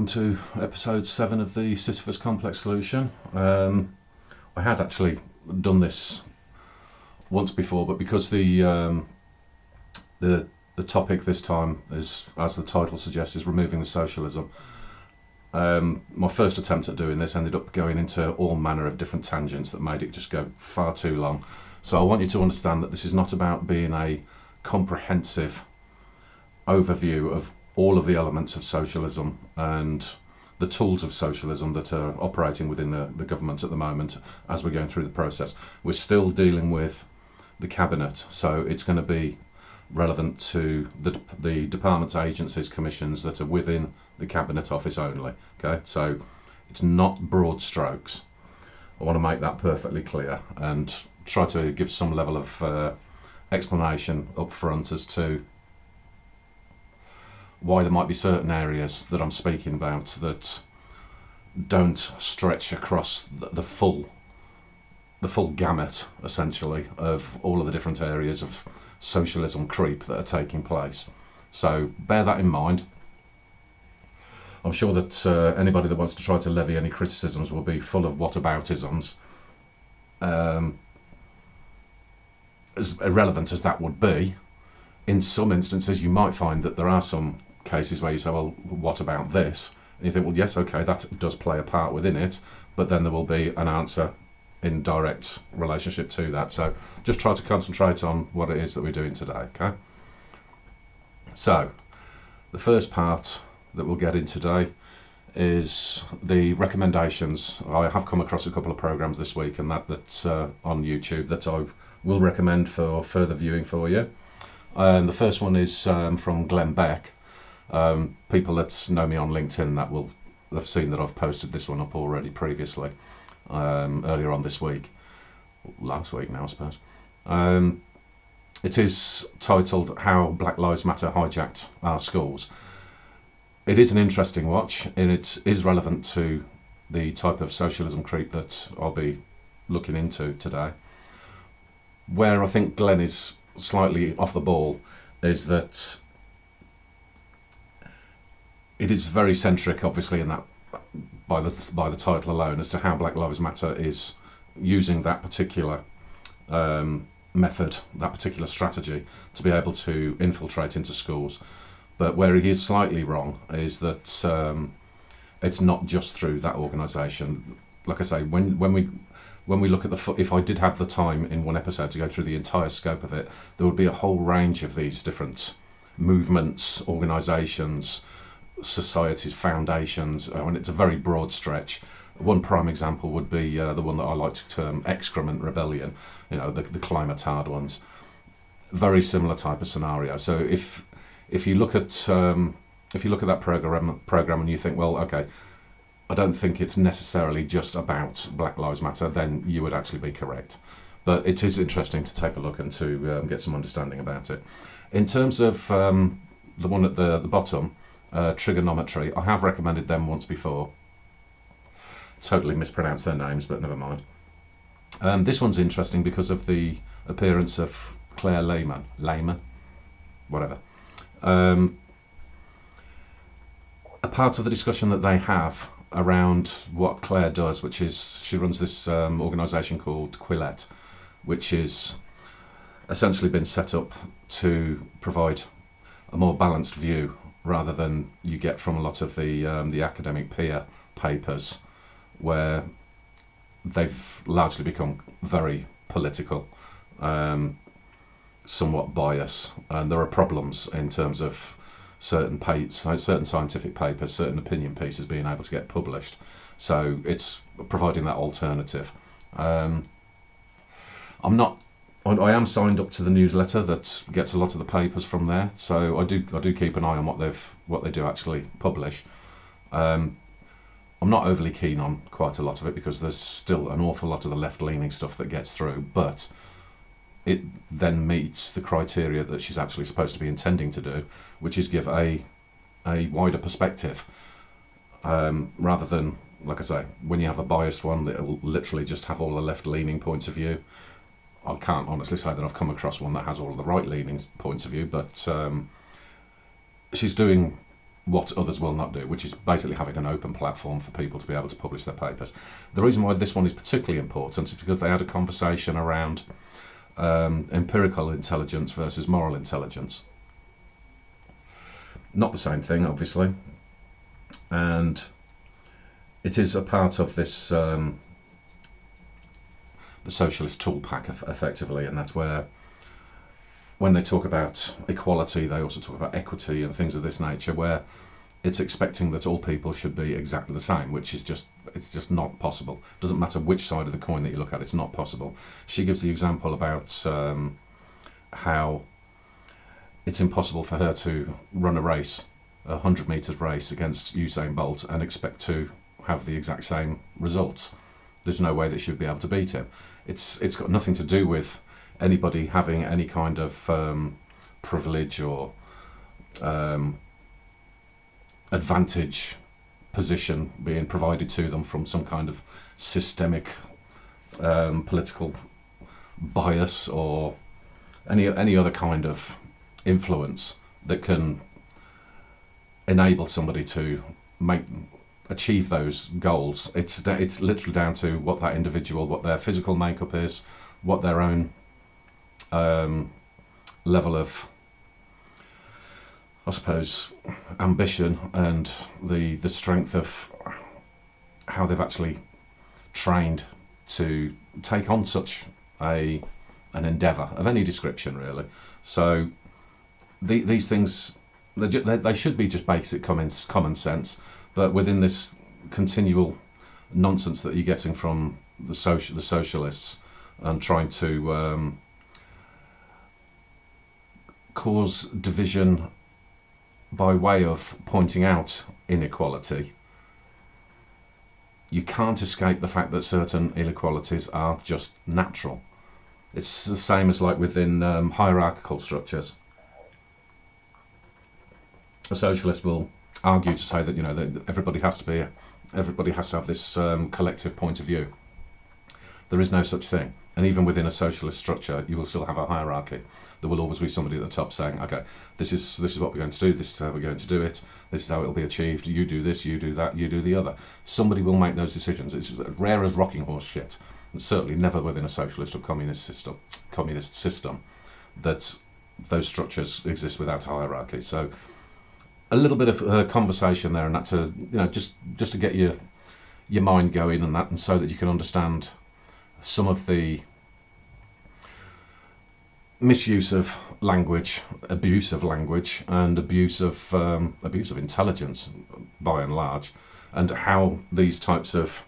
to episode 7 of the Sisyphus complex solution. I had actually done this once before, but because the topic this time is, as the title suggests, is removing the socialism, my first attempt at doing this ended up going into all manner of different tangents that made it just go far too long. So I want you to understand that this is not about being a comprehensive overview of all of the elements of socialism and the tools of socialism that are operating within the government at the moment as we're going through the process. We're still dealing with the cabinet, so it's going to be relevant to the departments, agencies, commissions that are within the cabinet office only. Okay, so it's not broad strokes. I want to make that perfectly clear and try to give some level of explanation up front as to why there might be certain areas that I'm speaking about that don't stretch across the full gamut, essentially, of all of the different areas of socialism creep that are taking place. So bear that in mind. I'm sure that anybody that wants to try to levy any criticisms will be full of whataboutisms, as irrelevant as that would be. In some instances you might find that there are some cases where you say, well, what about this? And you think, well, yes, okay, that does play a part within it, but then there will be an answer in direct relationship to that. So just try to concentrate on what it is that we're doing today, okay? So the first part that we'll get in today is the recommendations. I have come across a couple of programs this week and that's on YouTube that I will recommend for further viewing for you. The first one is from Glenn Beck. People that know me on LinkedIn that will have seen that I've posted this one up already previously, earlier on this week, last week now I suppose. It is titled How Black Lives Matter Hijacked Our Schools. It is an interesting watch and it is relevant to the type of socialism creep that I'll be looking into today. Where I think Glenn is slightly off the ball is that it is very centric, obviously, in that by the title alone, as to how Black Lives Matter is using that particular method, that particular strategy, to be able to infiltrate into schools. But where he is slightly wrong is that it's not just through that organisation. Like I say, when we look at if I did have the time in one episode to go through the entire scope of it, there would be a whole range of these different movements, organisations, societies, foundations, and it's a very broad stretch. One prime example would be the one that I like to term excrement rebellion, the climate hard ones. Very similar type of scenario. So if you look at that program and you think, well, okay, I don't think it's necessarily just about Black Lives Matter, then you would actually be correct. But it is interesting to take a look and to get some understanding about it. In terms of the one at the bottom, trigonometry, I have recommended them once before. Totally mispronounced their names, but never mind. This one's interesting because of the appearance of Claire Lehman, whatever. A part of the discussion that they have around what Claire does, which is she runs this organisation called Quillette, which is essentially been set up to provide a more balanced view rather than you get from a lot of the academic peer papers, where they've largely become very political, somewhat biased, and there are problems in terms of certain scientific papers, certain opinion pieces being able to get published. So it's providing that alternative. I am signed up to the newsletter that gets a lot of the papers from there, so I do keep an eye on what they do actually publish. I'm not overly keen on quite a lot of it because there's still an awful lot of the left-leaning stuff that gets through, but it then meets the criteria that she's actually supposed to be intending to do, which is give a wider perspective, rather than, like I say, when you have a biased one that will literally just have all the left-leaning points of view. I can't honestly say that I've come across one that has all of the right-leaning points of view, but she's doing what others will not do, which is basically having an open platform for people to be able to publish their papers. The reason why this one is particularly important is because they had a conversation around empirical intelligence versus moral intelligence. Not the same thing, obviously, and it is a part of this the socialist tool pack, effectively, and that's where, when they talk about equality, they also talk about equity and things of this nature, where it's expecting that all people should be exactly the same, which is it's just not possible. Doesn't matter which side of the coin that you look at, it's not possible. She gives the example about how it's impossible for her to run a race, a 100 metres race against Usain Bolt, and expect to have the exact same results. There's no way that she'd be able to beat him. It's got nothing to do with anybody having any kind of privilege or advantage position being provided to them from some kind of systemic political bias or any other kind of influence that can enable somebody to achieve those goals. It's literally down to what that individual, what their physical makeup is, what their own level of, I suppose, ambition, and the strength of how they've actually trained to take on such an endeavour of any description, really. So these things, they should be just basic common sense, but within this continual nonsense that you're getting from the socialists and trying to cause division by way of pointing out inequality, you can't escape the fact that certain inequalities are just natural. It's the same as like within hierarchical structures. A socialist will argue to say that, you know, that everybody has to have this collective point of view. There is no such thing, and even within a socialist structure, you will still have a hierarchy. There will always be somebody at the top saying, "Okay, this is what we're going to do. This is how we're going to do it. This is how it will be achieved. You do this, you do that, you do the other." Somebody will make those decisions. It's rare as rocking horse shit, and certainly never within a socialist or communist system that those structures exist without hierarchy. So a little bit of conversation there, and that to, you know, just to get your mind going and that, and so that you can understand some of the misuse of language, abuse of language, and abuse of intelligence, by and large, and how these types of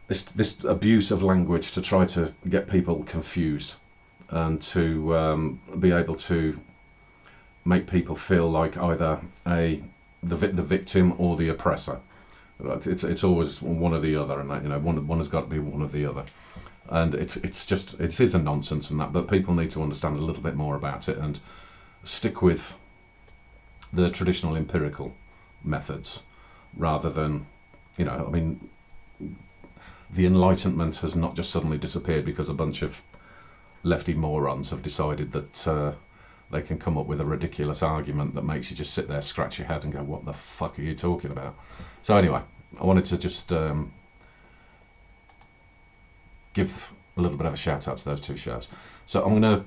this abuse of language to try to get people confused and to be able to make people feel like either the victim or the oppressor. It's always one or the other, and that, you know, one has got to be one or the other, and it is a nonsense and that. But people need to understand a little bit more about it and stick with the traditional empirical methods rather than, you know, I mean, the Enlightenment has not just suddenly disappeared because a bunch of lefty morons have decided that they can come up with a ridiculous argument that makes you just sit there, scratch your head and go, what the fuck are you talking about? So anyway, I wanted to just give a little bit of a shout out to those two shows. So I'm going to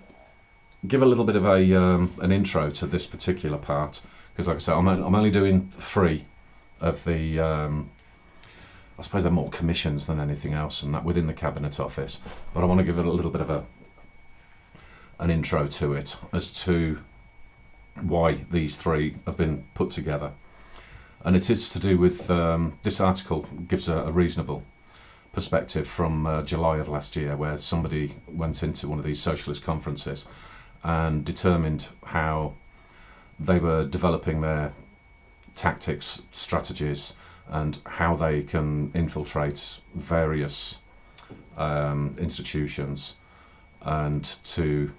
give a little bit of an intro to this particular part, because like I said, I'm only doing 3 of the, I suppose they're more commissions than anything else, and that within the Cabinet Office, but I want to give it a little bit of an intro to it as to why these 3 have been put together. And it is to do with, this article gives a reasonable perspective from July of last year, where somebody went into one of these socialist conferences and determined how they were developing their tactics, strategies, and how they can infiltrate various institutions and to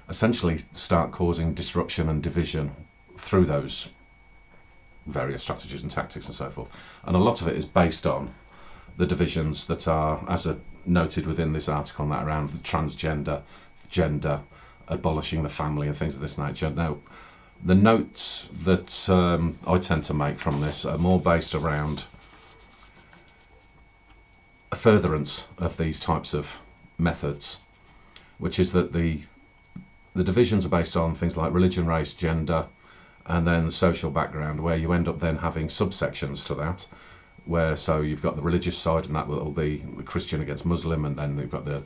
essentially start causing disruption and division through those various strategies and tactics and so forth. And a lot of it is based on the divisions that are, as noted within this article, that around the transgender, gender, abolishing the family and things of this nature. Now, the notes that I tend to make from this are more based around a furtherance of these types of methods, which is that the divisions are based on things like religion, race, gender, and then social background, where you end up then having subsections to that, where so you've got the religious side, and that will be Christian against Muslim, and then you've got the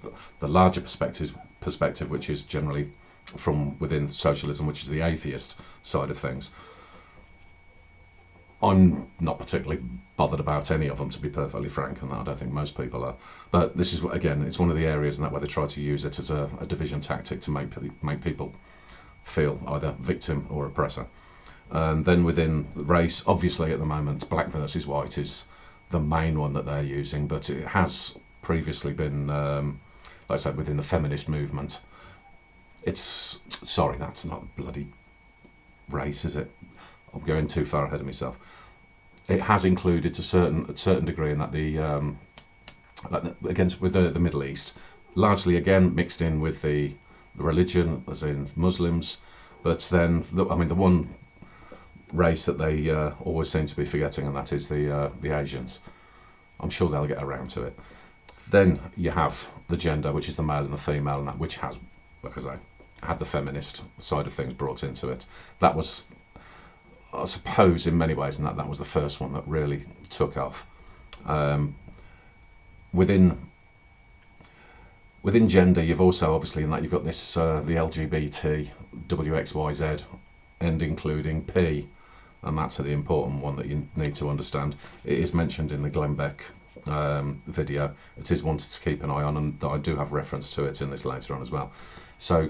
larger perspective, which is generally from within socialism, which is the atheist side of things. I'm not particularly bothered about any of them, to be perfectly frank, and I don't think most people are. But this is, again, it's one of the areas in that where they try to use it as a division tactic to make people feel either victim or oppressor. And then within race, obviously at the moment, black versus white is the main one that they're using, but it has previously been, like I said, within the feminist movement. Sorry, that's not bloody race, is it? I'm going too far ahead of myself. It has included to a certain degree in that against with the Middle East, largely again mixed in with the religion, as in Muslims. But then, the one race that they always seem to be forgetting, and that is the Asians. I'm sure they'll get around to it. Then you have the gender, which is the male and the female, and that which has, like I say, had the feminist side of things brought into it. That was, I suppose, in many ways, and that was the first one that really took off. Within gender, you've also obviously in that you've got this the LGBT, WXYZ, and including P, and that's the important one that you need to understand. It is mentioned in the Glenn Beck video. It is one to keep an eye on, and I do have reference to it in this later on as well. So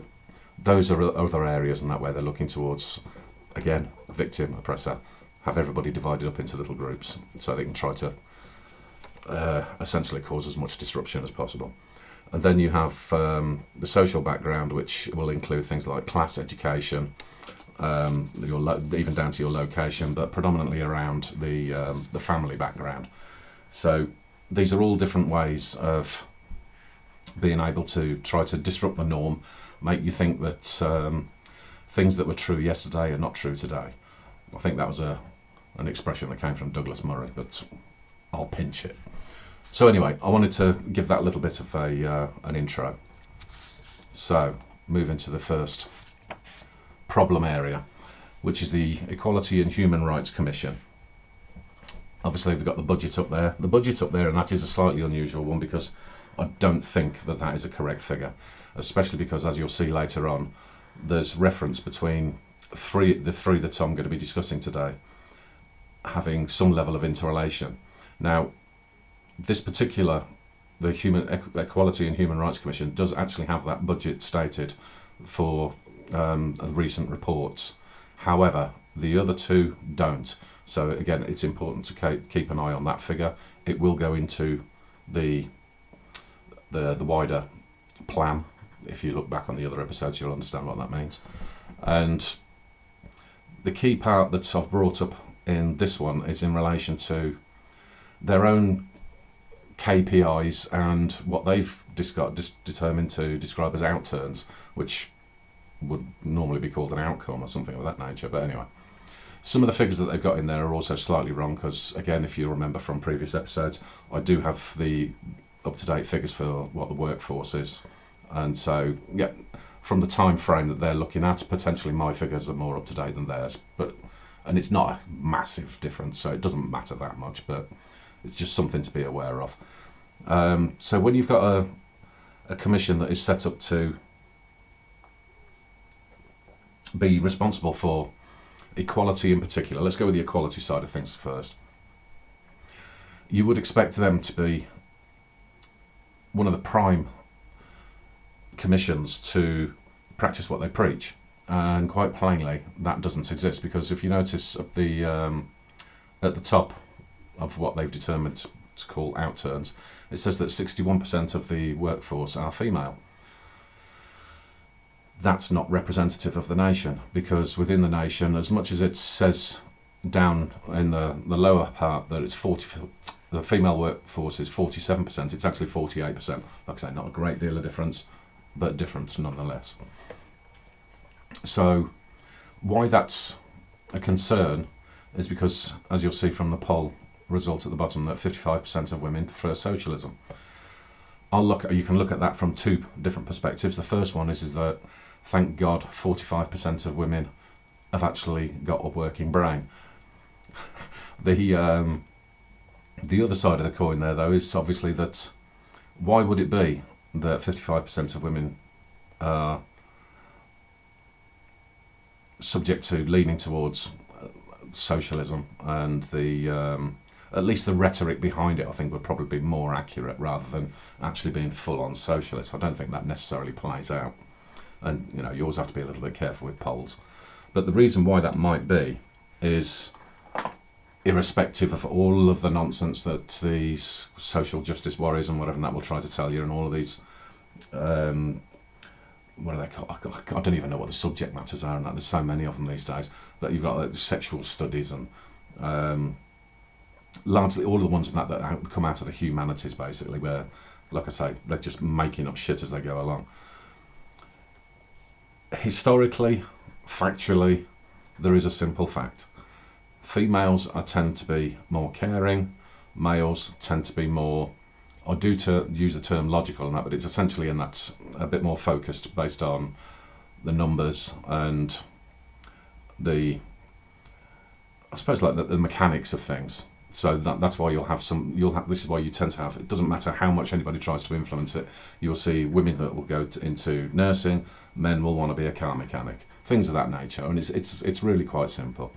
those are other areas in that where they're looking towards, again, victim, oppressor, have everybody divided up into little groups so they can try to essentially cause as much disruption as possible. And then you have the social background, which will include things like class, education, even down to your location, but predominantly around the family background. So these are all different ways of being able to try to disrupt the norm, make you think that things that were true yesterday are not true today. I think that was an expression that came from Douglas Murray, but I'll pinch it. So anyway, I wanted to give that a little bit of an intro. So moving to the first problem area, which is the Equality and Human Rights Commission. Obviously we've got the budget up there. The budget up there, and that is a slightly unusual one because I don't think that is a correct figure, especially because, as you'll see later on, there's reference between the three that I'm going to be discussing today having some level of interrelation. Now, this particular, the Equality and Human Rights Commission does actually have that budget stated for recent reports. However, the other two don't. So again, it's important to keep an eye on that figure. It will go into the wider plan. If you look back on the other episodes, you'll understand what that means. And the key part that I've brought up in this one is in relation to their own KPIs and what they've determined to describe as outturns, which would normally be called an outcome or something of that nature. But anyway, some of the figures that they've got in there are also slightly wrong because, again, if you remember from previous episodes, I do have the up-to-date figures for what the workforce is. And so, yeah, from the time frame that they're looking at, potentially my figures are more up-to-date than theirs. And it's not a massive difference, so it doesn't matter that much, but it's just something to be aware of. So when you've got a commission that is set up to be responsible for equality in particular, let's go with the equality side of things first. You would expect them to be one of the prime commissions to practice what they preach, and quite plainly that doesn't exist, because if you notice at the top of what they've determined to call outturns, it says that 61% of the workforce are female. That's not representative of the nation, because within the nation, as much as it says down in the lower part that it's the female workforce is 47%, it's actually 48%. Like I say, not a great deal of difference, but difference nonetheless. So why that's a concern is because, as you'll see from the poll result at the bottom, that 55% of women prefer socialism. You can look at that from two different perspectives. The first one is that, thank God, 45% of women have actually got a working brain. The other side of the coin there, though, is obviously that why would it be that 55% of women are subject to leaning towards socialism, and at least the rhetoric behind it, I think, would probably be more accurate rather than actually being full-on socialist. I don't think that necessarily plays out, and you always have to be a little bit careful with polls. But the reason why that might be is, irrespective of all of the nonsense that these social justice warriors and whatever that will try to tell you, and all of these what are they called? I don't even know what the subject matters are, and that there's so many of them these days. But you've got like sexual studies and largely all of the ones that come out of the humanities, basically, where, like I say, they're just making up shit as they go along. Historically, factually, there is a simple fact. Females tend to be more caring, males tend to be more, I do use the term logical and that, but it's essentially, and that's a bit more focused based on the numbers and I suppose like the mechanics of things. So that's why this is why you tend to have, it doesn't matter how much anybody tries to influence it, you'll see women that will go into nursing, men will want to be a car mechanic, things of that nature, and it's really quite simple,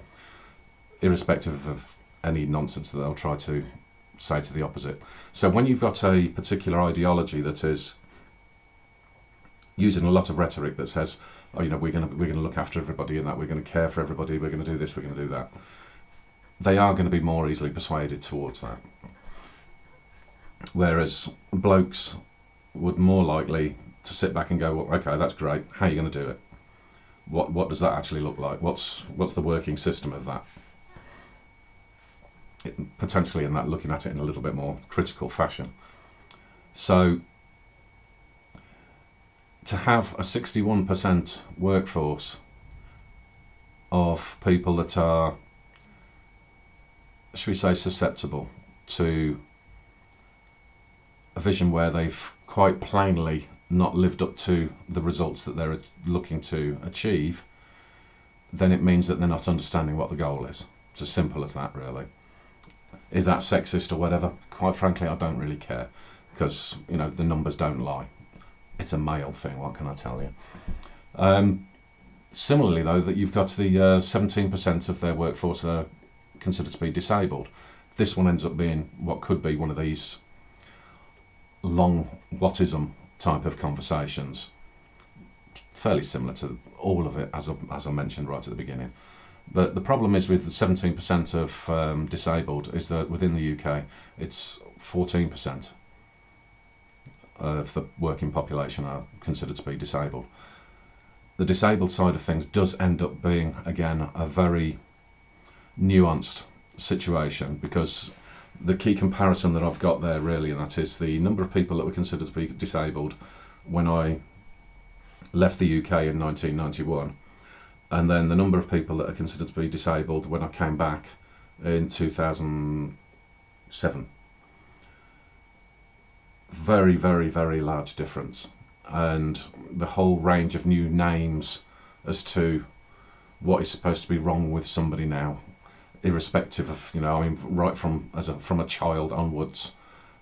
irrespective of any nonsense that they'll try to say to the opposite. So when you've got a particular ideology that is using a lot of rhetoric that says, oh, we're going to look after everybody and that we're going to care for everybody, we're going to do this, we're going to do that, they are going to be more easily persuaded towards that. Whereas blokes would more likely to sit back and go, well, okay, that's great, how are you going to do it? What does that actually look like? What's the working system of that? Potentially in that, looking at it in a little bit more critical fashion. So to have a 61% workforce of people that are, should we say, susceptible to a vision where they've quite plainly not lived up to the results that they're looking to achieve, then it means that they're not understanding what the goal is. It's as simple as that, really. Is that sexist or whatever? Quite frankly, I don't really care, because the numbers don't lie. It's a male thing, what can I tell you? Similarly, though, that you've got the 17% of their workforce that are considered to be disabled. This one ends up being what could be one of these long whatism type of conversations, fairly similar to all of it, as I mentioned right at the beginning. But the problem is with the 17% of disabled is that within the UK, it's 14% of the working population are considered to be disabled. The disabled side of things does end up being, again, a very nuanced situation, because the key comparison that I've got there, really, and that is the number of people that were considered to be disabled when I left the UK in 1991, and then the number of people that are considered to be disabled when I came back in 2007. Very, very, very large difference, and the whole range of new names as to what is supposed to be wrong with somebody now, irrespective of, right from a child onwards.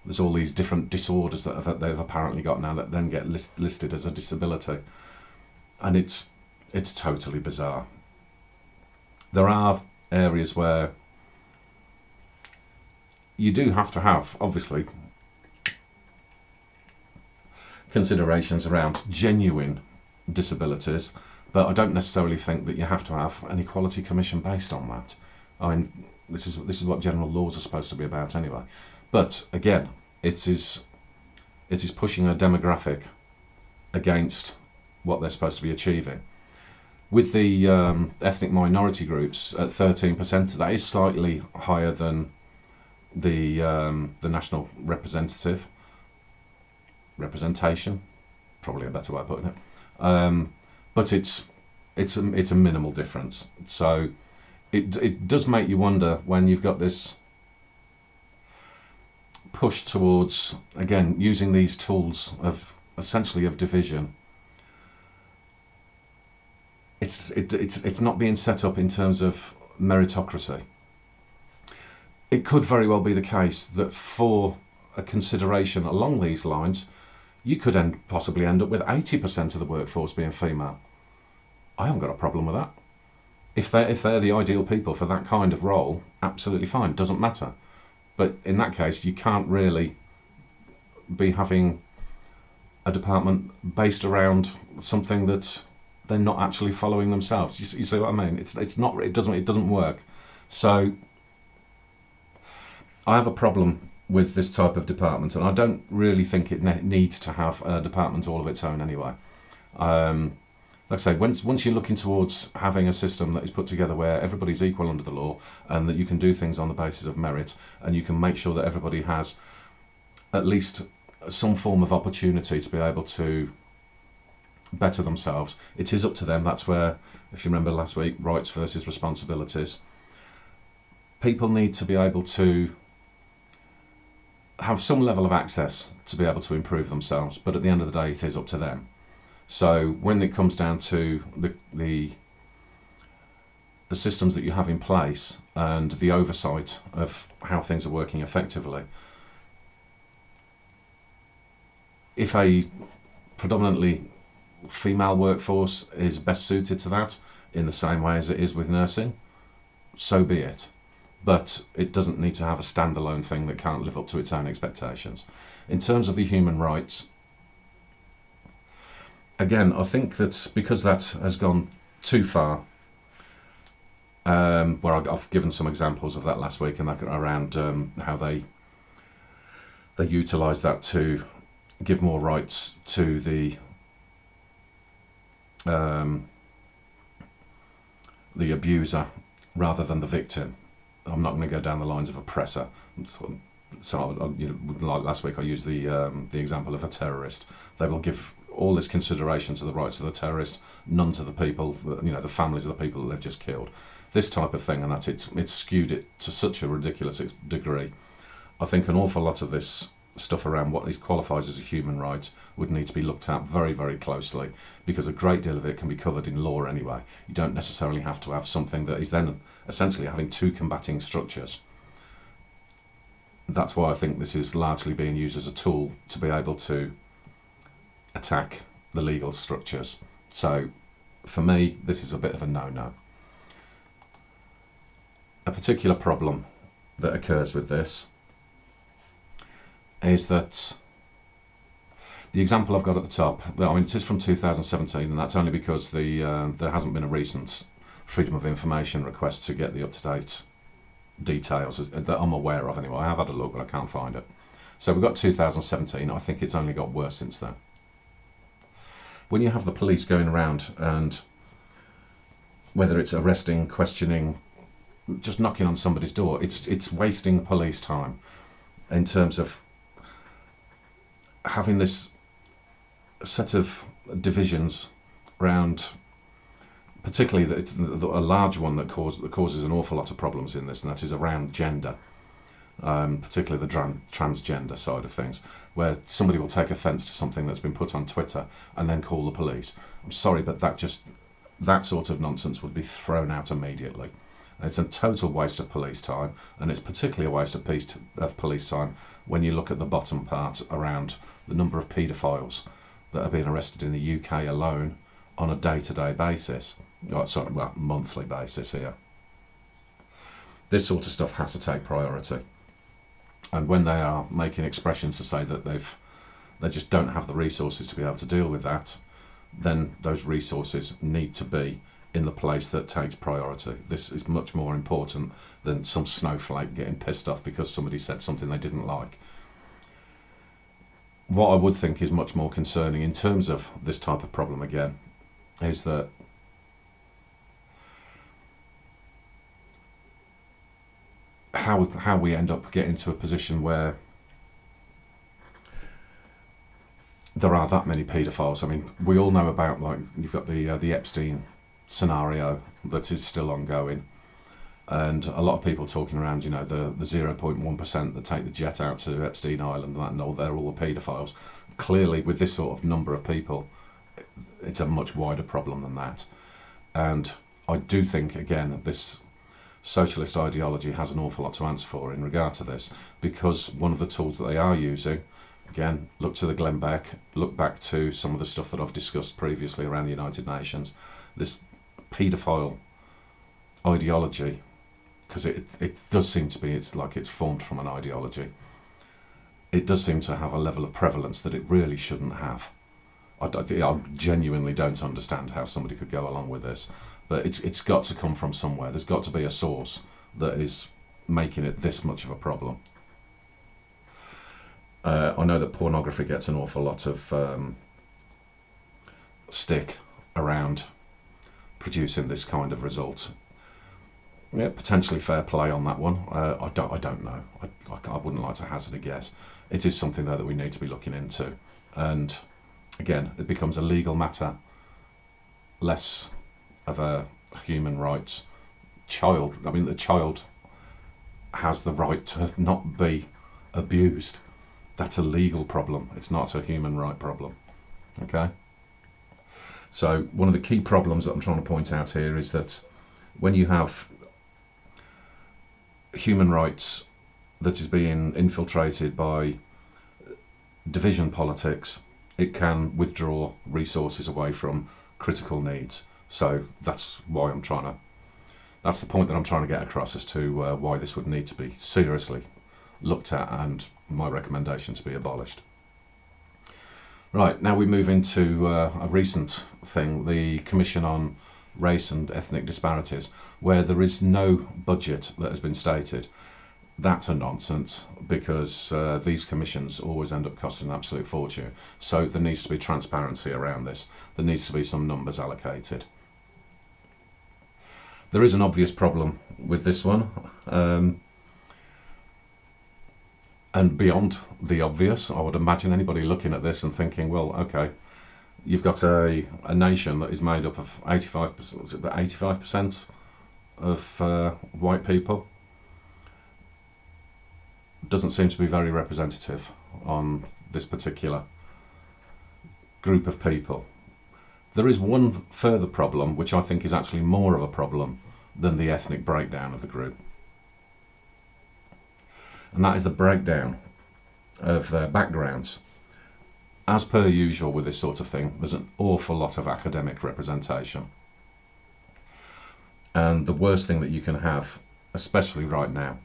There's all these different disorders that they've apparently got now that then get listed as a disability, and it's totally bizarre. There are areas where you do have to have, obviously, considerations around genuine disabilities, but I don't necessarily think that you have to have an equality commission based on that. I mean, this is what general laws are supposed to be about anyway. But again, it is pushing a demographic against what they're supposed to be achieving. With the ethnic minority groups at 13%, that is slightly higher than the national representation, probably a better way of putting it. But it's it's a minimal difference. So it does make you wonder when you've got this push towards, again, using these tools of essentially of division. It's not being set up in terms of meritocracy. It could very well be the case that for a consideration along these lines, you could possibly end up with 80% of the workforce being female. I haven't got a problem with that. If they're the ideal people for that kind of role, absolutely fine, doesn't matter. But in that case, you can't really be having a department based around something that they're not actually following themselves. You see what I mean? It's not. It doesn't work. So I have a problem with this type of department, and I don't really think it needs to have a department all of its own anyway. Like I say, once you're looking towards having a system that is put together where everybody's equal under the law, and that you can do things on the basis of merit, and you can make sure that everybody has at least some form of opportunity to be able to better themselves, it is up to them. That's where, if you remember last week, rights versus responsibilities. People need to be able to have some level of access to be able to improve themselves, but at the end of the day, it is up to them. So when it comes down to the systems that you have in place and the oversight of how things are working effectively, if a predominantly female workforce is best suited to that in the same way as it is with nursing, so be it. But it doesn't need to have a standalone thing that can't live up to its own expectations. In terms of the human rights, again, I think that because that has gone too far, where I've given some examples of that last week, and that around how they utilise that to give more rights to the abuser rather than the victim. I'm not going to go down the lines of oppressor. So like last week, I used the example of a terrorist. They will give all this consideration to the rights of the terrorist, none to the people, the families of the people that they've just killed. This type of thing, and that it's skewed it to such a ridiculous degree. I think an awful lot of this stuff around what is qualifies as a human right would need to be looked at very, very closely, because a great deal of it can be covered in law anyway. You don't necessarily have to have something that is then essentially having two combating structures. That's why I think this is largely being used as a tool to be able to attack the legal structures. So for me, this is a bit of a no-no. A particular problem that occurs with this is that the example I've got at the top, it is from 2017, and that's only because there hasn't been a recent Freedom of Information request to get the up-to-date details that I'm aware of anyway. I have had a look, but I can't find it. So we've got 2017. I think it's only got worse since then. When you have the police going around, and whether it's arresting, questioning, just knocking on somebody's door, it's wasting police time in terms of having this set of divisions around, particularly that it's a large one that causes an awful lot of problems in this, and that is around gender, particularly the transgender side of things, where somebody will take offence to something that's been put on Twitter and then call the police. I'm sorry, but that sort of nonsense would be thrown out immediately. It's a total waste of police time, and it's particularly a waste of police time when you look at the bottom part around the number of paedophiles that are being arrested in the UK alone on a day-to-day basis. Monthly basis here. This sort of stuff has to take priority. And when they are making expressions to say that they just don't have the resources to be able to deal with that, then those resources need to be in the place that takes priority. This is much more important than some snowflake getting pissed off because somebody said something they didn't like. What I would think is much more concerning in terms of this type of problem, again, is that how we end up getting to a position where there are that many paedophiles. I mean, we all know about, like, you've got the Epstein scenario that is still ongoing. And a lot of people talking around, you know, the 0.1% that take the jet out to Epstein Island and that, and all, they're all the paedophiles. Clearly, with this sort of number of people, it's a much wider problem than that. And I do think, again, this socialist ideology has an awful lot to answer for in regard to this, because one of the tools that they are using, again, look to the Glenn Beck, look back to some of the stuff that I've discussed previously around the United Nations, this paedophile ideology, because it does seem to be, it's like it's formed from an ideology. It does seem to have a level of prevalence that it really shouldn't have. I genuinely don't understand how somebody could go along with this, but it's got to come from somewhere. There's got to be a source that is making it this much of a problem. I know that pornography gets an awful lot of stick around producing this kind of result. Yeah, potentially fair play on that one. I don't know. I wouldn't like to hazard a guess. It is something though that we need to be looking into, and again, it becomes a legal matter, less of a human rights. I mean, the child has the right to not be abused. That's a legal problem. It's not a human right problem. Okay. So one of the key problems that I'm trying to point out here is that when you have human rights that is being infiltrated by division politics, it can withdraw resources away from critical needs. So that's why that's the point that I'm trying to get across as to why this would need to be seriously looked at, and my recommendation to be abolished. Right, now we move into a recent thing, the Commission on Race and Ethnic Disparities, where there is no budget that has been stated. That's a nonsense, because these commissions always end up costing an absolute fortune. So there needs to be transparency around this. There needs to be some numbers allocated. There is an obvious problem with this one. And beyond the obvious, I would imagine anybody looking at this and thinking, well, okay, you've got a nation that is made up of 85% of white people. Doesn't seem to be very representative on this particular group of people. There is one further problem, which I think is actually more of a problem than the ethnic breakdown of the group. And that is the breakdown of their backgrounds. As per usual with this sort of thing, there's an awful lot of academic representation. And the worst thing that you can have, especially right now,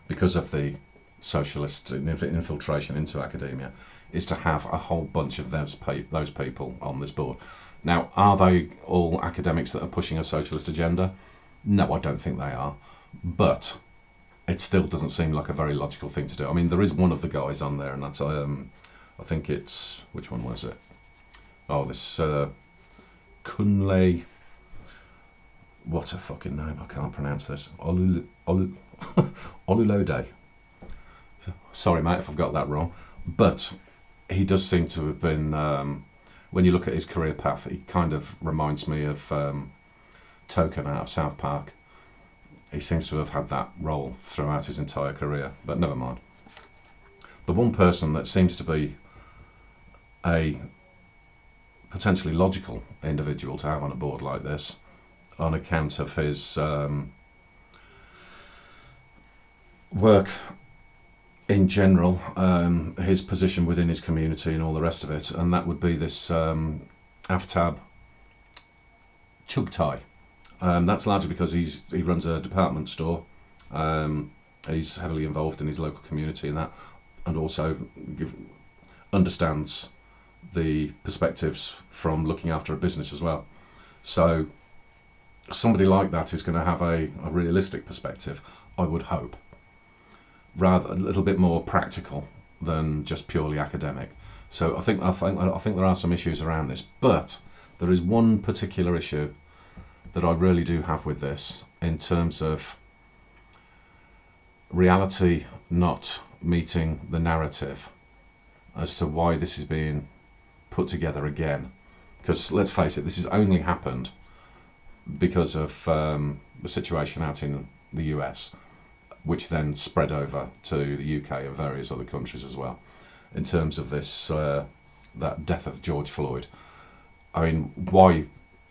because of the socialist infiltration into academia, is to have a whole bunch of those people on this board. Now, are they all academics that are pushing a socialist agenda? No, I don't think they are. But it still doesn't seem like a very logical thing to do. I mean, there is one of the guys on there, and that's, I think it's, which one was it? Oh, this Kunle, what a fucking name, I can't pronounce this. Olulode. Sorry, mate, if I've got that wrong. But he does seem to have been, when you look at his career path, he kind of reminds me of Token out of South Park. He seems to have had that role throughout his entire career, but never mind. The one person that seems to be a potentially logical individual to have on a board like this, on account of his work in general, his position within his community and all the rest of it, and that would be this Aftab Chugtai. That's largely because he runs a department store. He's heavily involved in his local community and that, and also understands the perspectives from looking after a business as well. So somebody like that is going to have a realistic perspective, I would hope, rather a little bit more practical than just purely academic. So I think there are some issues around this, but there is one particular issue that I really do have with this, in terms of reality not meeting the narrative as to why this is being put together again. Because let's face it, this has only happened because of the situation out in the US, which then spread over to the UK and various other countries as well. In terms of this, that death of George Floyd, I mean, why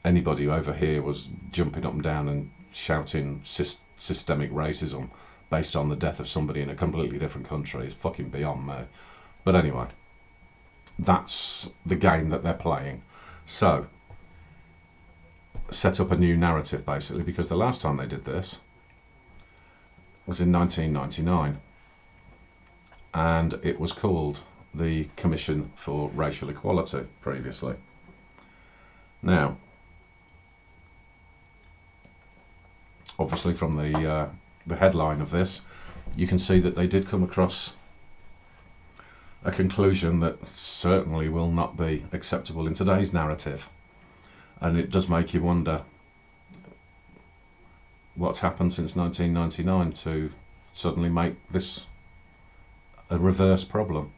anybody over here was jumping up and down and shouting systemic racism based on the death of somebody in a completely different country is fucking beyond me. But anyway, that's the game that they're playing. So, set up a new narrative basically, because the last time they did this was in 1999, and it was called the Commission for Racial Equality previously. Now, obviously from the headline of this, you can see that they did come across a conclusion that certainly will not be acceptable in today's narrative. And it does make you wonder what's happened since 1999 to suddenly make this a reverse problem.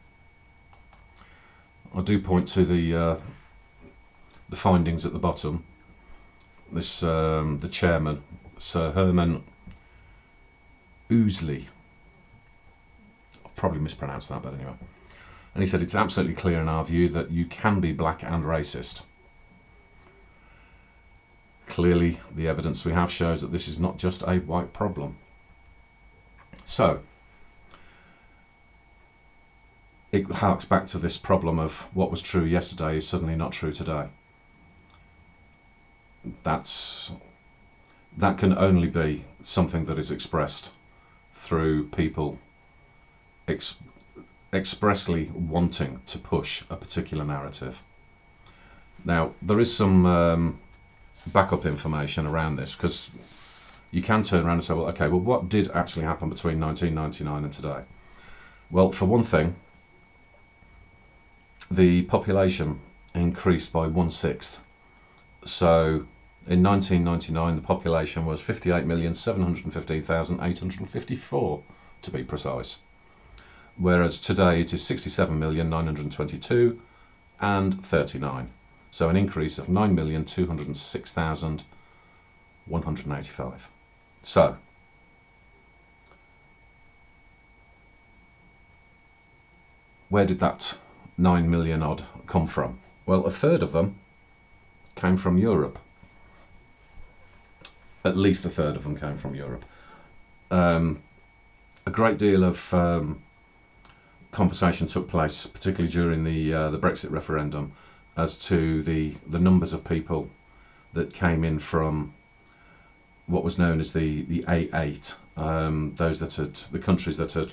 I do point to the findings at the bottom. This the chairman, Sir Herman Ousley, I'll probably mispronounce that, but anyway. And he said, it's absolutely clear in our view that you can be black and racist. Clearly, the evidence we have shows that this is not just a white problem. So, it harks back to this problem of what was true yesterday is suddenly not true today. That can only be something that is expressed through people expressly wanting to push a particular narrative. Now, there is some backup information around this, because you can turn around and say, well, okay, well, what did actually happen between 1999 and today? Well, for one thing, the population increased by 1/6. So in 1999, the population was 58,715,854 to be precise, whereas today it is 67,922,039. and 39. So an increase of 9,206,185. So where did that 9 million odd come from? Well, a third of them came from Europe. At least a third of them came from Europe. A great deal of conversation took place, particularly during the Brexit referendum, as to the numbers of people that came in from what was known as the A8, those that had, the countries that had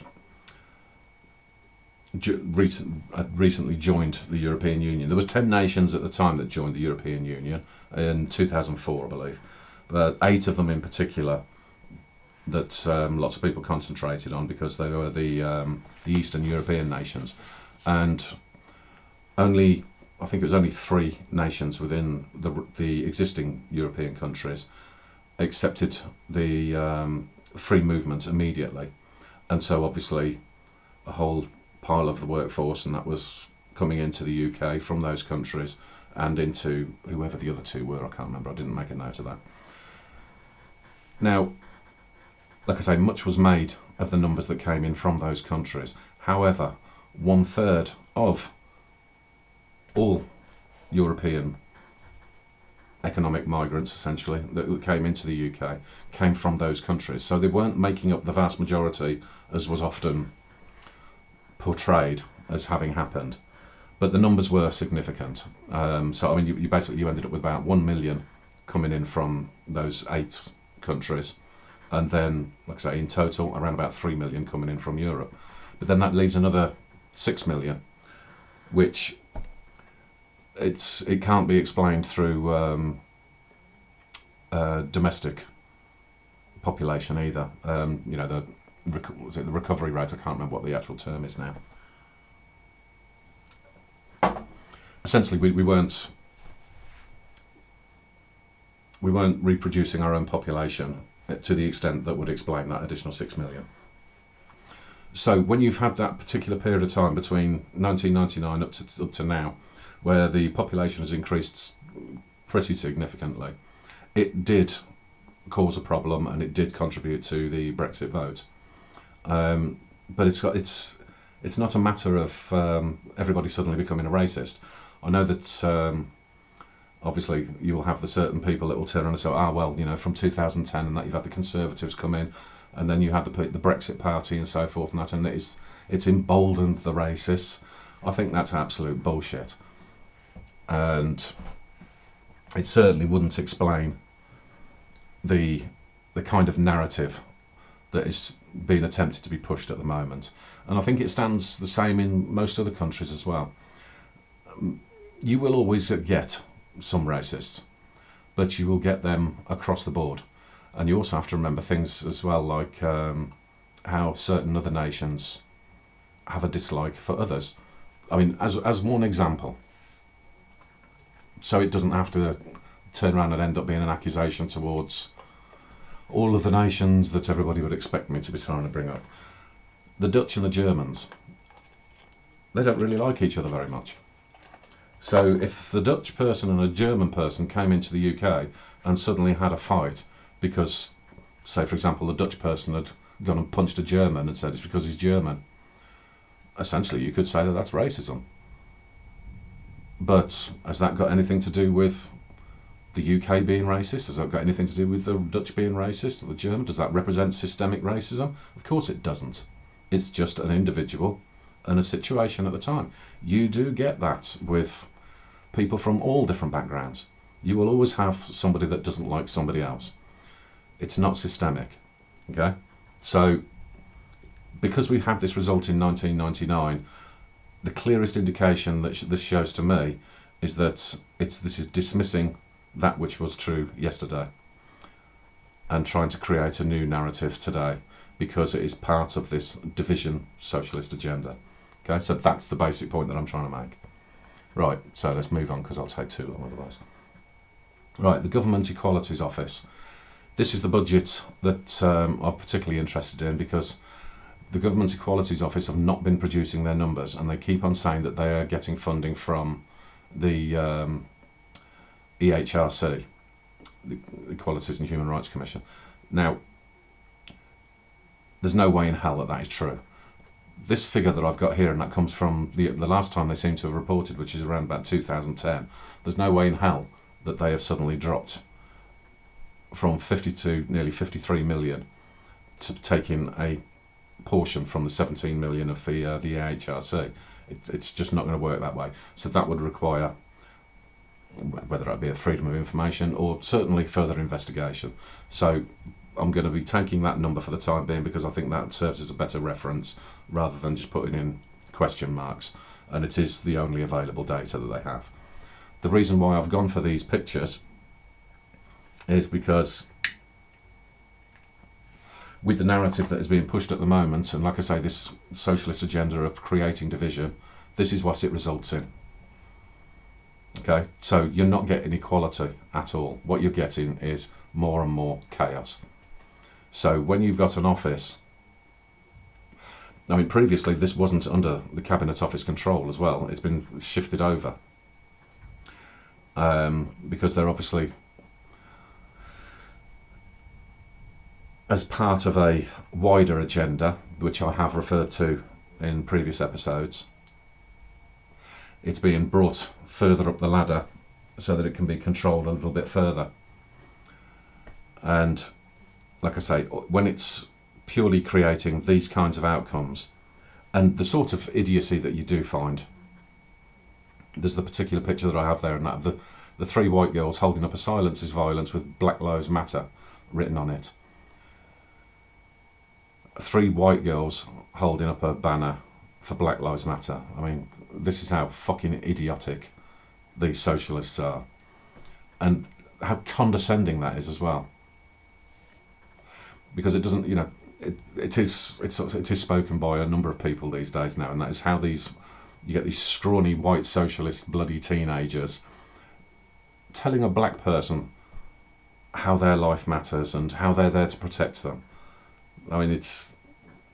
recently joined the European Union. There was 10 nations at the time that joined the European Union in 2004, I believe, but 8 of them in particular that lots of people concentrated on, because they were the Eastern European nations, and only, I think it was only 3 nations within the existing European countries accepted the free movement immediately, and so obviously a whole pile of the workforce, and that was coming into the UK from those countries and into whoever the other 2 were. I can't remember, I didn't make a note of that. Now, like I say, much was made of the numbers that came in from those countries. However, 1/3 of all European economic migrants, essentially, that came into the UK came from those countries. So they weren't making up the vast majority, as was often portrayed as having happened, but the numbers were significant. So I mean, you basically ended up with about 1 million coming in from those 8 countries, and then, like I say, in total around about 3 million coming in from Europe. But then that leaves another 6 million, which it can't be explained through domestic population either. You know, was it the recovery rate? I can't remember what the actual term is now. Essentially, we weren't reproducing our own population to the extent that would explain that additional 6 million. So when you've had that particular period of time between 1999 up to now, where the population has increased pretty significantly, it did cause a problem and it did contribute to the Brexit vote. But it's not a matter of everybody suddenly becoming a racist. I know that obviously you'll have the certain people that will turn around and say, well, from 2010 and that you've had the Conservatives come in, and then you had the Brexit Party and so forth, and that, and it's emboldened the racists. I think that's absolute bullshit, and it certainly wouldn't explain the kind of narrative that is being attempted to be pushed at the moment. And I think it stands the same in most other countries as well. You will always get some racists, but you will get them across the board. And you also have to remember things as well, like how certain other nations have a dislike for others. I mean, as one example, so it doesn't have to turn around and end up being an accusation towards all of the nations that everybody would expect me to be trying to bring up. The Dutch and the Germans, they don't really like each other very much. So if the Dutch person and a German person came into the UK and suddenly had a fight because, say for example, the Dutch person had gone and punched a German and said it's because he's German, essentially you could say that that's racism. But has that got anything to do with the UK being racist? Has that got anything to do with the Dutch being racist or the German? Does that represent systemic racism? Of course it doesn't. It's just an individual and a situation at the time. You do get that with people from all different backgrounds. You will always have somebody that doesn't like somebody else. It's not systemic. Okay? So because we had this result in 1999, the clearest indication that this shows to me is that this is dismissing that which was true yesterday and trying to create a new narrative today, because it is part of this division socialist agenda. Okay, so that's the basic point that I'm trying to make. Right, so let's move on because I'll take too long otherwise. Right, the Government Equalities Office. This is the budget that I'm particularly interested in, because the Government Equalities Office have not been producing their numbers, and they keep on saying that they are getting funding from the EHRC, the Equalities and Human Rights Commission. Now, there's no way in hell that is true. This figure that I've got here, and that comes from the last time they seem to have reported, which is around about 2010, there's no way in hell that they have suddenly dropped from 52, nearly 53 million to taking a portion from the 17 million of the EHRC. It's just not going to work that way. So that would require, whether it be a freedom of information or certainly further investigation. So I'm going to be taking that number for the time being, because I think that serves as a better reference rather than just putting in question marks, and it is the only available data that they have. The reason why I've gone for these pictures is because with the narrative that is being pushed at the moment, and like I say, this socialist agenda of creating division, this is what it results in. Okay, so you're not getting equality at all. What you're getting is more and more chaos. So when you've got an office, I mean, previously this wasn't under the Cabinet Office control as well. It's been shifted over because they're obviously, as part of a wider agenda, which I have referred to in previous episodes, it's being brought further up the ladder so that it can be controlled a little bit further. And like I say, when it's purely creating these kinds of outcomes, and the sort of idiocy that you do find, there's the particular picture that I have there, and that of the three white girls holding up a "Silence is Violence" with "Black Lives Matter" written on it. Three white girls holding up a banner for Black Lives Matter. I mean, this is how fucking idiotic these socialists are, and how condescending that is as well. Because it doesn't, it is spoken by a number of people these days now, and that is how you get these scrawny white socialist bloody teenagers telling a black person how their life matters and how they're there to protect them. I mean, it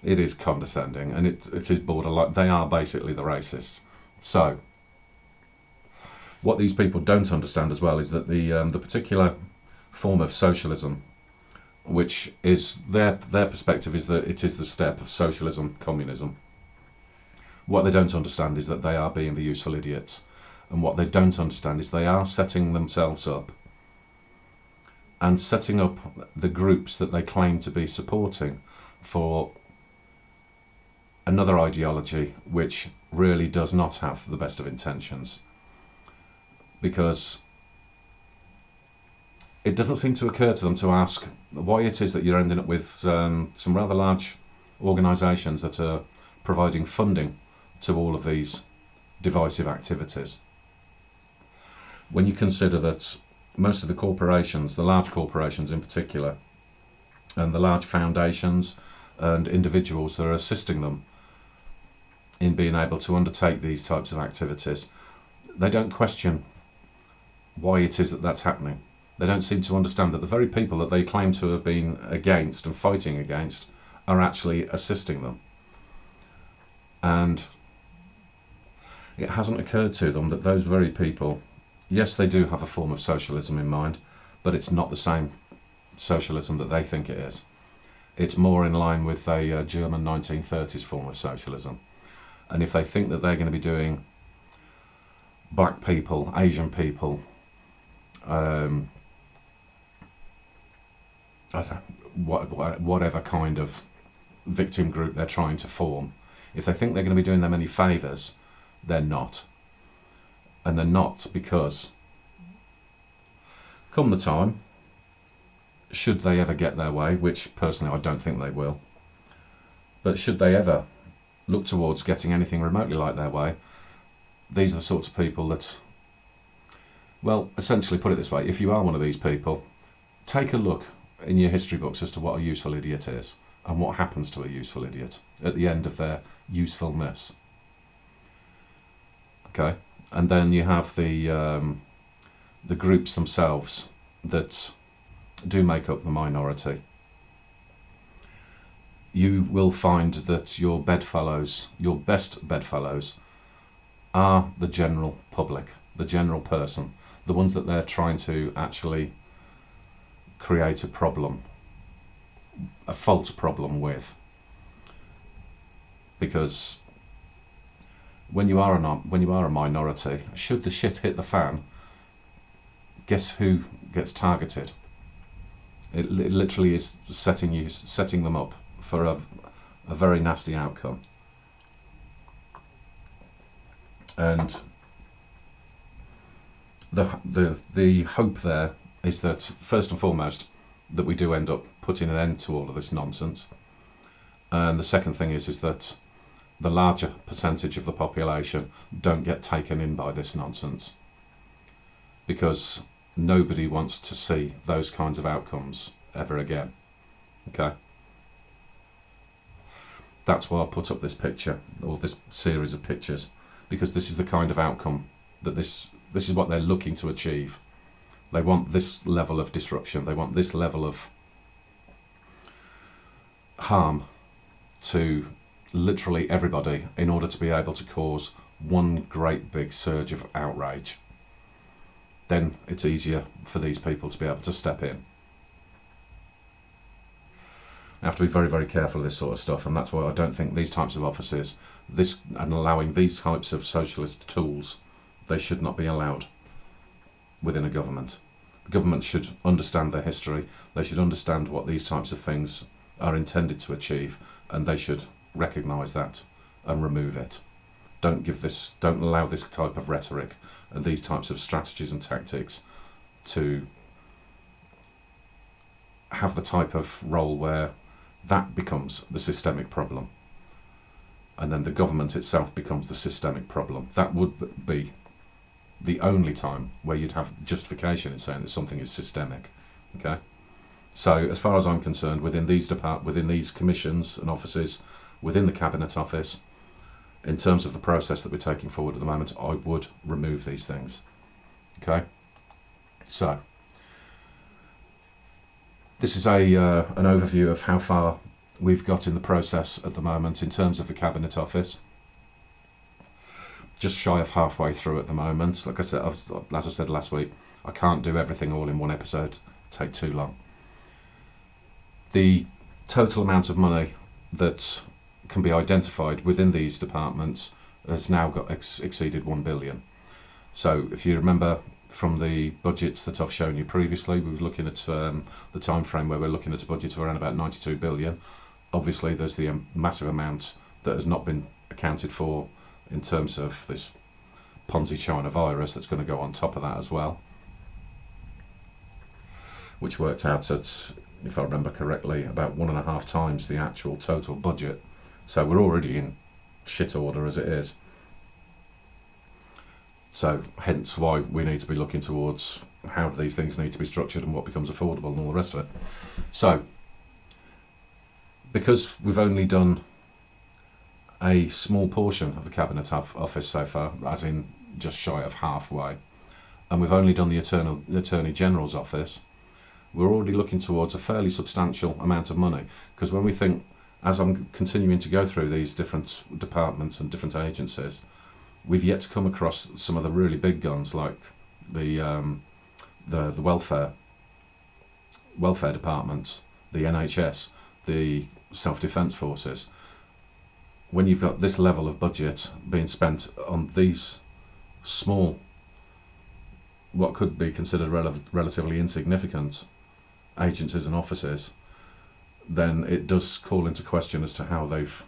is condescending, and it is borderline. They are basically the racists. So what these people don't understand as well is that the particular form of socialism, which is their perspective is that it is the step of socialism, communism. What they don't understand is that they are being the useful idiots, and what they don't understand is they are setting themselves up and setting up the groups that they claim to be supporting for another ideology which really does not have the best of intentions, because it doesn't seem to occur to them to ask why it is that you're ending up with some rather large organisations that are providing funding to all of these divisive activities. When you consider that most of the corporations, the large corporations in particular, and the large foundations and individuals that are assisting them in being able to undertake these types of activities, they don't question why it is that that's happening. They don't seem to understand that the very people that they claim to have been against and fighting against are actually assisting them. And it hasn't occurred to them that those very people, yes, they do have a form of socialism in mind, but it's not the same socialism that they think it is. It's more in line with a German 1930s form of socialism. And if they think that they're going to be doing black people, Asian people, whatever kind of victim group they're trying to form, if they think they're going to be doing them any favours, they're not. And they're not because come the time, should they ever get their way, which personally I don't think they will, but should they ever look towards getting anything remotely like their way, these are the sorts of people that, well, essentially put it this way, if you are one of these people, take a look in your history books as to what a useful idiot is and what happens to a useful idiot at the end of their usefulness. Okay, and then you have the groups themselves that do make up the minority. You will find that your bedfellows, your best bedfellows, are the general public, the general person, the ones that they're trying to actually create a problem, a false problem with. Because when you are a minority, should the shit hit the fan, guess who gets targeted? It literally is setting them up for a very nasty outcome. And the hope there is that first and foremost that we do end up putting an end to all of this nonsense, and the second thing is that the larger percentage of the population don't get taken in by this nonsense, because nobody wants to see those kinds of outcomes ever again. Okay, that's why I put up this picture, or this series of pictures, because this is the kind of outcome that this is what they're looking to achieve. They want this level of disruption, they want this level of harm to literally everybody in order to be able to cause one great big surge of outrage. Then it's easier for these people to be able to step in. You have to be very, very careful of this sort of stuff, and that's why I don't think these types of offices, and allowing these types of socialist tools, they should not be allowed within a government. The government should understand their history, they should understand what these types of things are intended to achieve, and they should recognise that and remove it. Don't allow this type of rhetoric and these types of strategies and tactics to have the type of role where that becomes the systemic problem, and then the government itself becomes the systemic problem. That would be the only time where you'd have justification in saying that something is systemic. Okay, so as far as I'm concerned, within these commissions and offices, within the Cabinet Office, in terms of the process that we're taking forward at the moment, I would remove these things. Okay, so this is an overview of how far we've got in the process at the moment in terms of the Cabinet Office. Just shy of halfway through at the moment. Like I said, as I said last week, I can't do everything all in one episode. take too long. The total amount of money that can be identified within these departments has now got exceeded 1 billion. So if you remember from the budgets that I've shown you previously, we were looking at the time frame where we're looking at a budget of around about 92 billion. Obviously there's the massive amount that has not been accounted for in terms of this Ponzi China virus that's going to go on top of that as well, which worked out at, if I remember correctly, about 1.5 times the actual total budget. So we're already in shit order as it is. So hence why we need to be looking towards how these things need to be structured and what becomes affordable and all the rest of it. So because we've only done a small portion of the Cabinet Office so far, as in just shy of halfway, and we've only done the Attorney General's Office, we're already looking towards a fairly substantial amount of money. Because when we think, as I'm continuing to go through these different departments and different agencies, we've yet to come across some of the really big guns like the welfare departments, the NHS, the self-defence forces. When you've got this level of budget being spent on these small, what could be considered relatively insignificant agencies and offices, then it does call into question as to how they've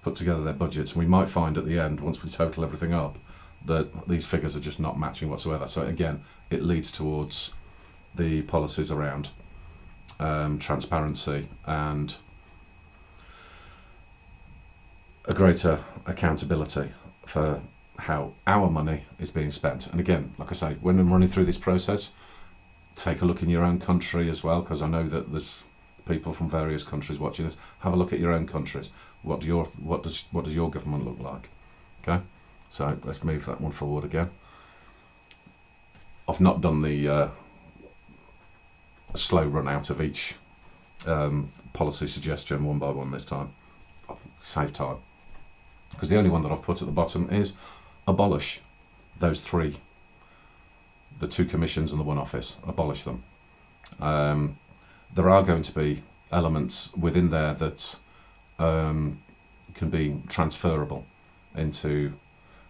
put together their budgets. And we might find at the end, once we total everything up, that these figures are just not matching whatsoever. So again, it leads towards the policies around transparency and a greater accountability for how our money is being spent. And again, like I say, when I'm running through this process, take a look in your own country as well, because I know that there's people from various countries watching this. Have a look at your own countries. What does your government look like? Okay, so let's move that one forward again. I've not done the slow run out of each policy suggestion one by one this time. I'll save time, because the only one that I've put at the bottom is abolish those three, the 2 commissions and the 1 office. Abolish them. There are going to be elements within there that can be transferable into,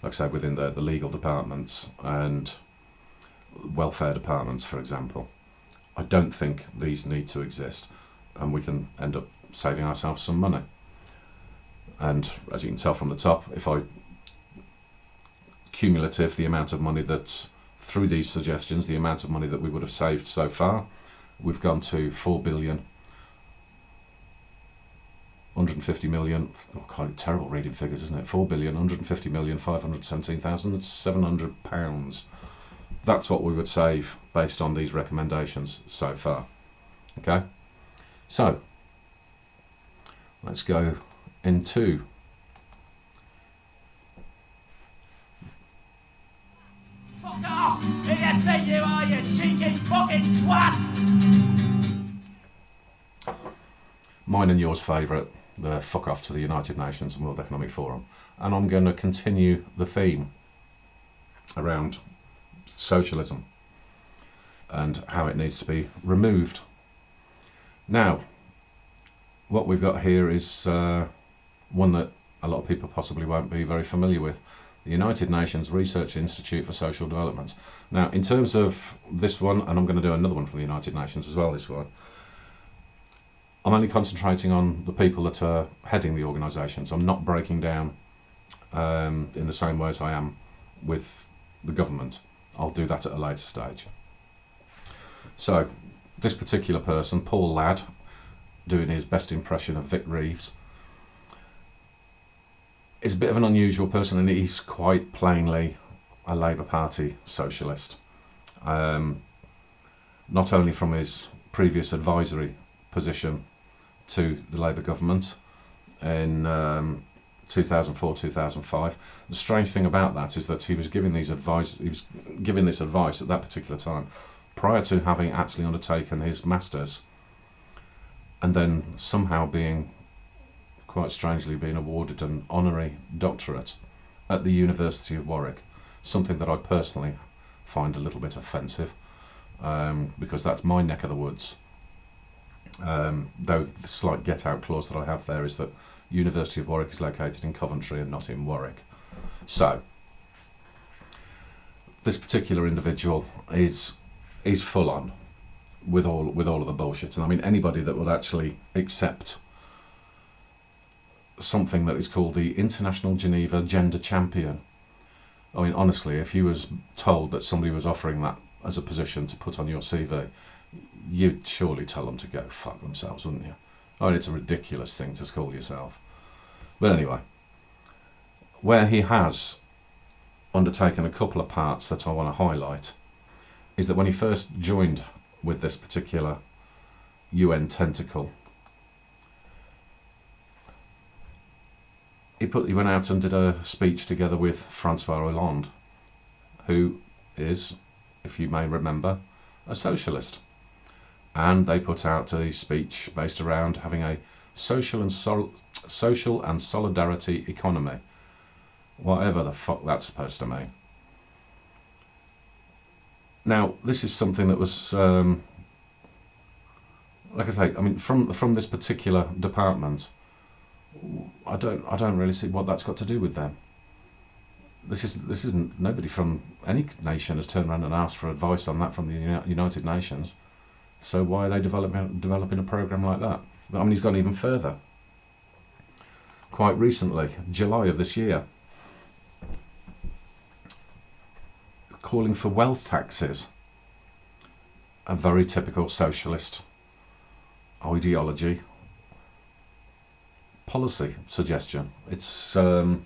like I said, within the legal departments and welfare departments, for example. I don't think these need to exist, and we can end up saving ourselves some money. And as you can tell from the top, if I cumulative the amount of money that's through these suggestions, the amount of money that we would have saved so far, we've gone to 4 billion 150 million, kind of terrible reading figures, isn't it? 4,150,517,700 pounds. That's what we would save based on these recommendations so far. Okay, so let's go into fuck off! EFP you are, you cheeky fucking twat! Mine and yours favourite, the fuck off to the United Nations and World Economic Forum. And I'm going to continue the theme around socialism and how it needs to be removed. Now, what we've got here is one that a lot of people possibly won't be very familiar with. The United Nations Research Institute for Social Development. Now, in terms of this one, and I'm going to do another one from the United Nations as well, this one, I'm only concentrating on the people that are heading the organisations. I'm not breaking down in the same way as I am with the government. I'll do that at a later stage. So, this particular person, Paul Ladd, doing his best impression of Vic Reeves, is a bit of an unusual person, and he's quite plainly a Labour Party socialist. Not only from his previous advisory position to the Labour government in 2004-2005. The strange thing about that is that he was giving this advice at that particular time prior to having actually undertaken his masters, and then somehow being, quite strangely, being awarded an honorary doctorate at the University of Warwick, something that I personally find a little bit offensive. because that's my neck of the woods. Though the slight get-out clause that I have there is that University of Warwick is located in Coventry and not in Warwick. So this particular individual is full on with all of the bullshit. And I mean, anybody that would actually accept something that is called the International Geneva Gender Champion. I mean, honestly, if you was told that somebody was offering that as a position to put on your CV, you'd surely tell them to go fuck themselves, wouldn't you? I mean, it's a ridiculous thing to call yourself. But anyway, where he has undertaken a couple of parts that I want to highlight is that when he first joined with this particular UN tentacle, he went out and did a speech together with Francois Hollande, who is, if you may remember, a socialist. And they put out a speech based around having a social and solidarity economy, whatever the fuck that's supposed to mean. Now, this is something that was, like I say, I mean, from this particular department, I don't really see what that's got to do with them. This isn't, nobody from any nation has turned around and asked for advice on that from the United Nations. So why are they developing a program like that? I mean, he's gone even further. Quite recently, July of this year, calling for wealth taxes, a very typical socialist ideology policy suggestion. It's the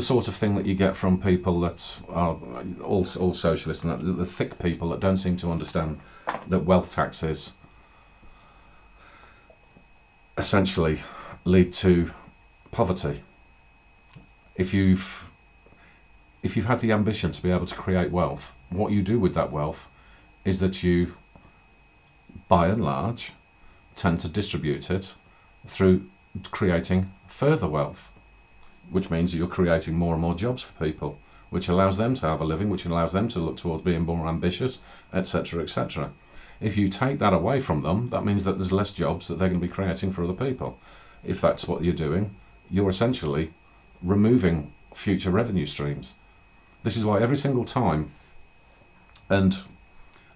sort of thing that you get from people that are all socialists, and the thick people that don't seem to understand that wealth taxes essentially lead to poverty. If you've had the ambition to be able to create wealth, what you do with that wealth is that you, by and large, tend to distribute it through creating further wealth, which means that you're creating more and more jobs for people, which allows them to have a living, which allows them to look towards being more ambitious, etc., etc. If you take that away from them, that means that there's less jobs that they're going to be creating for other people. If that's what you're doing, you're essentially removing future revenue streams. This is why every single time, and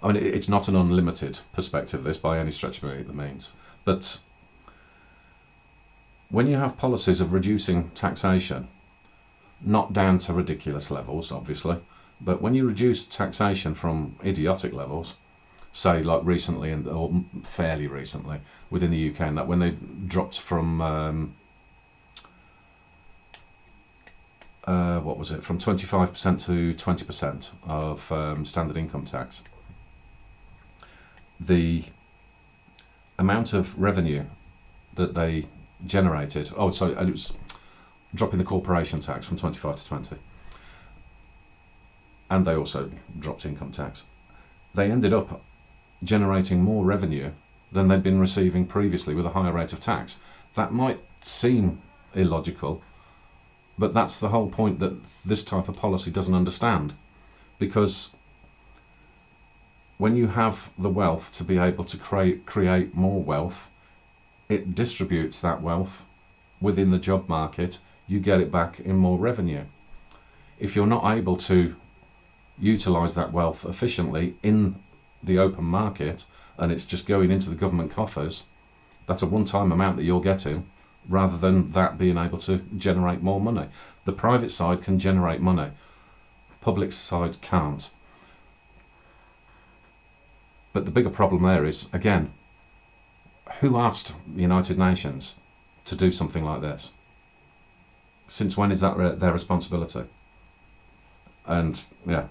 I mean, it's not an unlimited perspective, this, by any stretch of the means, but when you have policies of reducing taxation, not down to ridiculous levels, obviously, but when you reduce taxation from idiotic levels, say like recently, or fairly recently, within the UK, and that when they dropped from, what was it, from 25% to 20% of standard income tax, the amount of revenue that they generated, it was dropping the corporation tax from 25 to 20, and they also dropped income tax. They ended up generating more revenue than they'd been receiving previously with a higher rate of tax. That might seem illogical, but that's the whole point that this type of policy doesn't understand, because when you have the wealth to be able to create more wealth, it distributes that wealth within the job market, you get it back in more revenue. If you're not able to utilise that wealth efficiently in the open market, and it's just going into the government coffers, that's a one-time amount that you're getting, rather than that being able to generate more money. The private side can generate money, public side can't. But the bigger problem there is, again, who asked the United Nations to do something like this? Since when is that their responsibility? And yeah,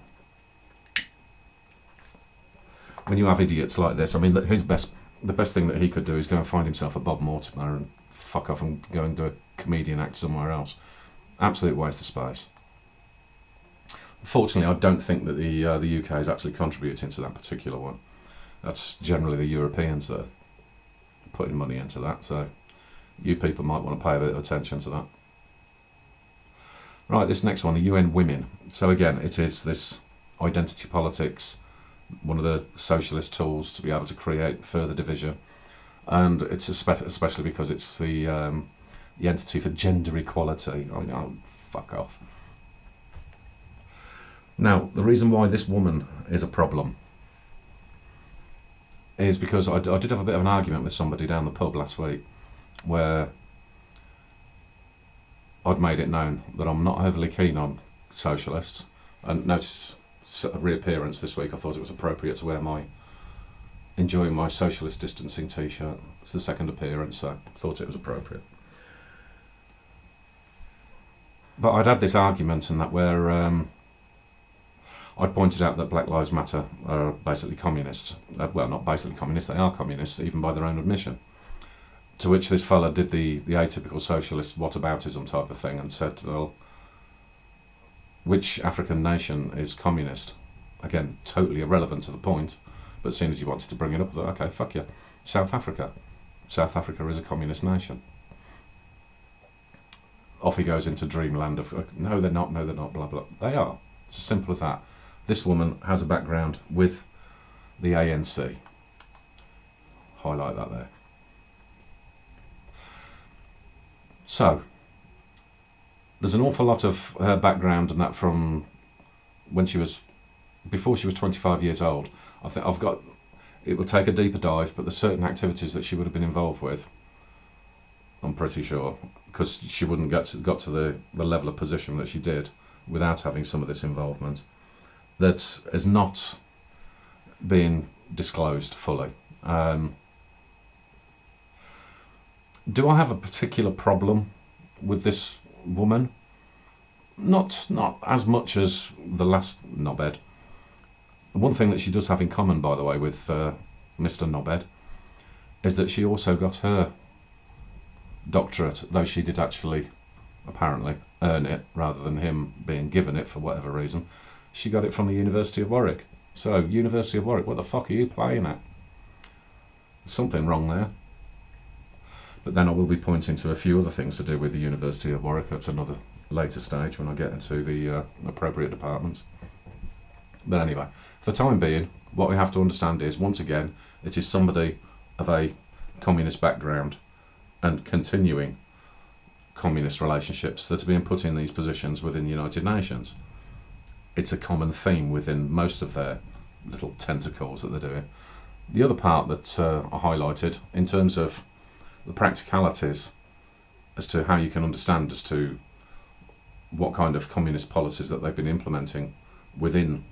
when you have idiots like this, I mean, the best thing that he could do is go and find himself a Bob Mortimer and fuck off and go and do a comedian act somewhere else. Absolute waste of space. Fortunately, I don't think that the UK is actually contributing to that particular one. That's generally the Europeans that are putting money into that, so you people might want to pay a bit of attention to that. Right, this next one, the UN Women. So again, it is this identity politics, one of the socialist tools to be able to create further division. And it's especially because it's the entity for gender equality. I mean, oh, fuck off. Now, the reason why this woman is a problem is because I did have a bit of an argument with somebody down the pub last week where I'd made it known that I'm not overly keen on socialists, and noticed a reappearance this week. I thought it was appropriate to wear enjoying my socialist distancing t-shirt. It's the second appearance, so I thought it was appropriate. But I'd had this argument and that where I'd pointed out that Black Lives Matter are basically communists. Well, not basically communists, they are communists, even by their own admission. To which this fella did the atypical socialist whataboutism type of thing and said, well, which African nation is communist? Again, totally irrelevant to the point, but as soon as he wanted to bring it up, I thought, okay, fuck you. South Africa. South Africa is a communist nation. Off he goes into dreamland of, no, they're not, blah, blah. They are. It's as simple as that. This woman has a background with the ANC. Highlight that there. So, there's an awful lot of her background and that from when before she was 25 years old. I think it will take a deeper dive, but there's certain activities that she would have been involved with, I'm pretty sure, because she wouldn't got to the level of position that she did without having some of this involvement, that is not being disclosed fully. Do I have a particular problem with this woman? Not as much as the last knobhead. One thing that she does have in common, by the way, with Mr. Knobhead, is that she also got her doctorate, though she did actually, apparently, earn it rather than him being given it for whatever reason. She got it from the University of Warwick. So, University of Warwick, what the fuck are you playing at? Something wrong there. But then I will be pointing to a few other things to do with the University of Warwick at another later stage when I get into the appropriate departments. But anyway, for the time being, what we have to understand is, once again, it is somebody of a communist background and continuing communist relationships that are being put in these positions within the United Nations. It's a common theme within most of their little tentacles that they're doing. The other part that I highlighted in terms of the practicalities as to how you can understand as to what kind of communist policies that they've been implementing within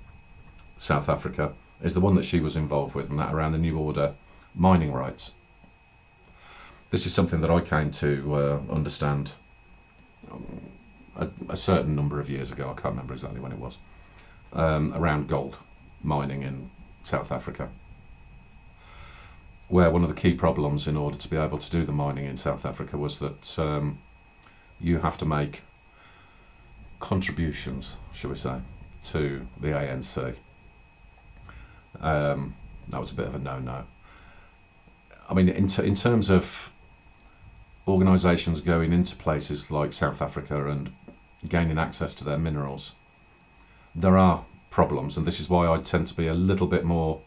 South Africa is the one that she was involved with, and that around the New Order mining rights. This is something that I came to understand a certain number of years ago. I can't remember exactly when it was, around gold mining in South Africa, where one of the key problems in order to be able to do the mining in South Africa was that you have to make contributions, shall we say, to the ANC. That was a bit of a no-no. I mean, in terms of organisations going into places like South Africa and gaining access to their minerals, there are problems, and this is why I tend to be a little bit more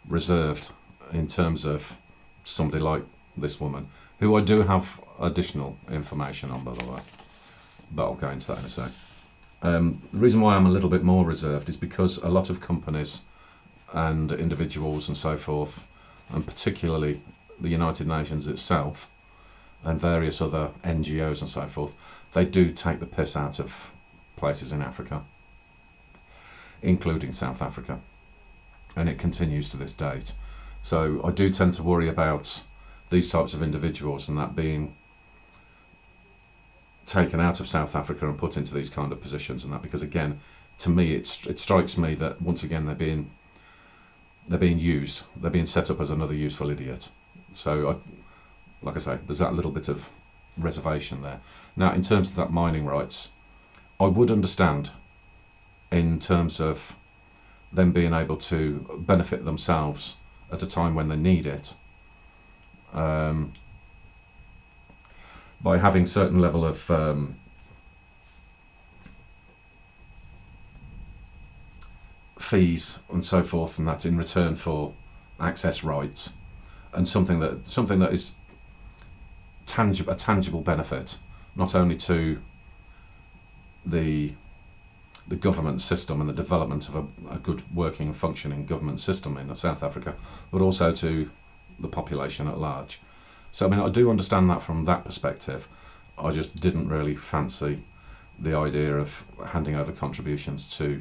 reserved in terms of somebody like this woman, who I do have additional information on, by the way, but I'll go into that in a sec. The reason why I'm a little bit more reserved is because a lot of companies and individuals and so forth, and particularly the United Nations itself and various other NGOs and so forth, they do take the piss out of places in Africa, including South Africa, and it continues to this date. So I do tend to worry about these types of individuals and that being taken out of South Africa and put into these kind of positions, and that because, again, to me it strikes me that once again they're being used, they're being set up as another useful idiot. So like I say, there's that little bit of reservation there. Now, in terms of that mining rights, I would understand in terms of them being able to benefit themselves at a time when they need it, by having certain level of fees and so forth, and that in return for access rights, and something that is a tangible benefit, not only to the government system and the development of a good working and functioning government system in South Africa, but also to the population at large. So I mean, I do understand that from that perspective. I just didn't really fancy the idea of handing over contributions to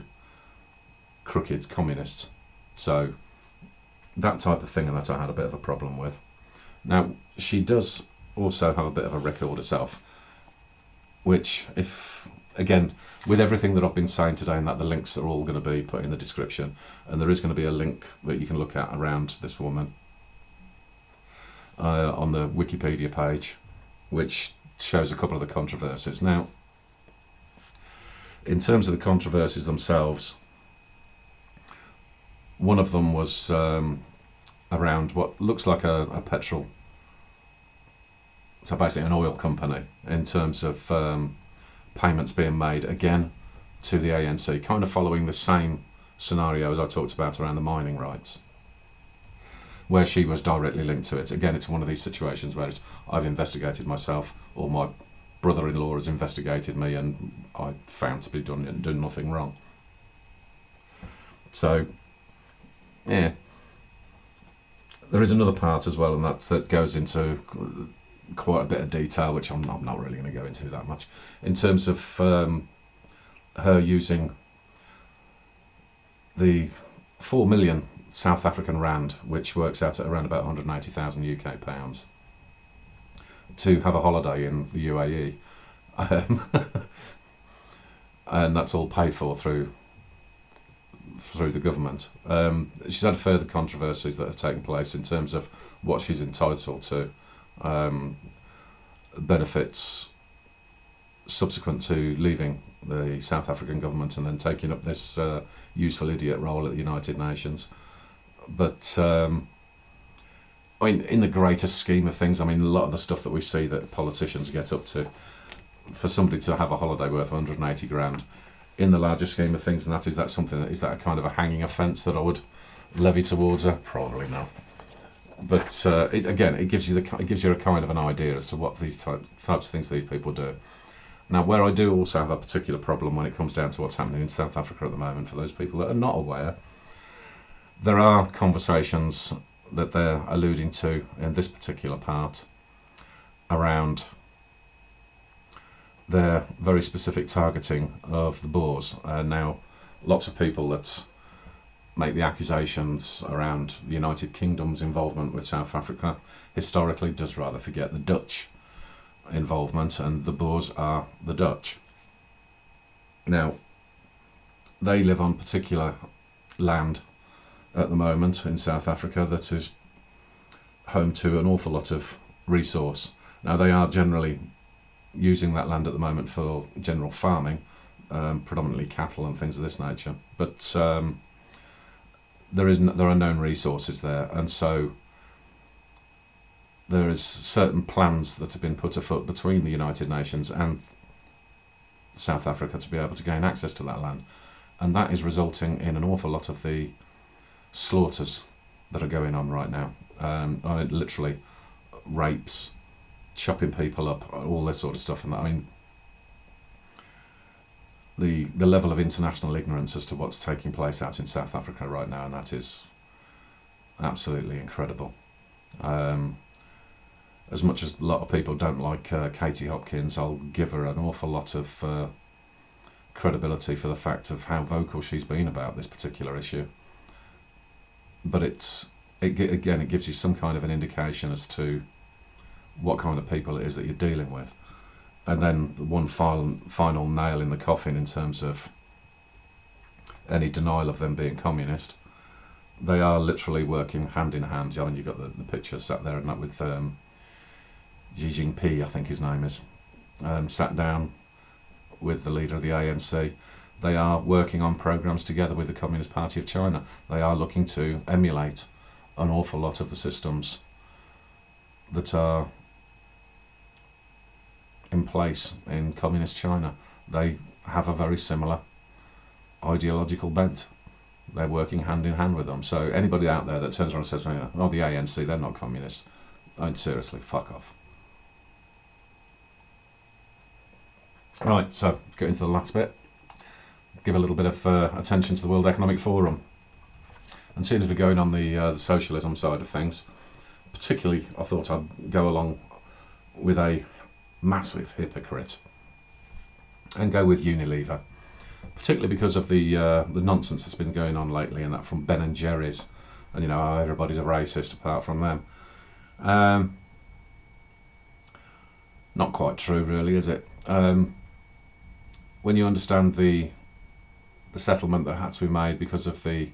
crooked communists. So that type of thing, and that I had a bit of a problem with. Now, she does also have a bit of a record herself, which, if again, with everything that I've been saying today, and that the links are all going to be put in the description, and there is going to be a link that you can look at around this woman on the Wikipedia page, which shows a couple of the controversies. Now, in terms of the controversies themselves, one of them was around what looks like a petrol, so basically an oil company, in terms of payments being made again to the ANC, kind of following the same scenario as I talked about around the mining rights, where she was directly linked to it. Again, it's one of these situations where I've investigated myself, or my brother-in-law has investigated me, and I found to be doing nothing wrong. So, yeah. There is another part as well, and that goes into quite a bit of detail, which I'm not really going to go into that much, in terms of her using the 4 million South African rand, which works out at around about 180,000 UK pounds, to have a holiday in the UAE, and that's all paid for through the government. She's had further controversies that have taken place in terms of what she's entitled to, benefits subsequent to leaving the South African government and then taking up this useful idiot role at the United Nations. But I mean, in the greater scheme of things, I mean, a lot of the stuff that we see that politicians get up to, for somebody to have a holiday worth 180 grand, in the larger scheme of things, and is that something that is that a kind of a hanging offence that I would levy towards her? Probably not. But it gives you a kind of an idea as to what these types of things these people do. Now, where I do also have a particular problem when it comes down to what's happening in South Africa at the moment, for those people that are not aware, there are conversations that they're alluding to in this particular part around their very specific targeting of the Boers. Now, lots of people that make the accusations around the United Kingdom's involvement with South Africa historically does rather forget the Dutch involvement, and the Boers are the Dutch. Now, they live on particular land at the moment in South Africa that is home to an awful lot of resource. Now, they are generally using that land at the moment for general farming, predominantly cattle and things of this nature, but there are known resources there, and so there is certain plans that have been put afoot between the United Nations and South Africa to be able to gain access to that land, and that is resulting in an awful lot of the slaughters that are going on right now. Literally rapes, chopping people up, all this sort of stuff. And I mean, the level of international ignorance as to what's taking place out in South Africa right now, and that is absolutely incredible. As much as a lot of people don't like Katie Hopkins, I'll give her an awful lot of credibility for the fact of how vocal she's been about this particular issue. But it gives you some kind of an indication as to what kind of people it is that you're dealing with. And then one final nail in the coffin in terms of any denial of them being communist. They are literally working hand in hand. I mean, you've got the picture sat there and that with Xi Jinping, I think his name is, sat down with the leader of the ANC. They are working on programs together with the Communist Party of China. They are looking to emulate an awful lot of the systems that are in place in communist China. They have a very similar ideological bent. They're working hand in hand with them. So anybody out there that turns around and says, oh, the ANC, they're not communists. I mean, seriously, fuck off. Right, so get into the last bit. Give a little bit of attention to the World Economic Forum. And seeing as we're going on the socialism side of things, particularly I thought I'd go along with a massive hypocrite and go with Unilever, particularly because of the nonsense that's been going on lately, and that from Ben and Jerry's, and how everybody's a racist apart from them. Not quite true, really, is it? When you understand the settlement that had to be made because of the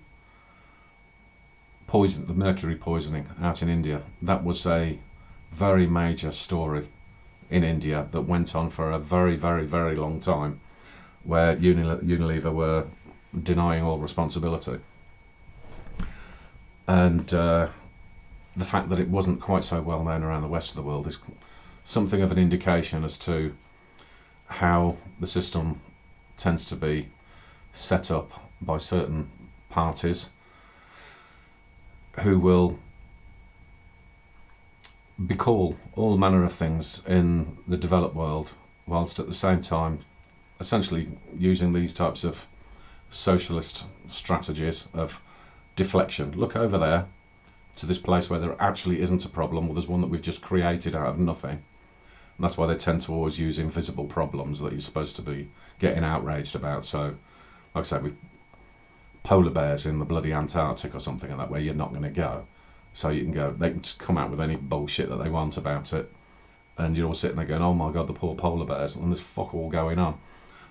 mercury poisoning out in India, that was a very major story in India that went on for a very, very, very long time, where Unilever were denying all responsibility. And the fact that it wasn't quite so well known around the rest of the world is something of an indication as to how the system tends to be set up by certain parties who will becall all manner of things in the developed world, whilst at the same time essentially using these types of socialist strategies of deflection. Look over there to this place where there actually isn't a problem. Well, there's one that we've just created out of nothing. And that's why they tend to always use invisible problems that you're supposed to be getting outraged about. So, like I said, with polar bears in the bloody Antarctic or something like that, where you're not going to go. So you can go, they can just come out with any bullshit that they want about it, and you're all sitting there going, oh my god, the poor polar bears, and there's fuck all going on.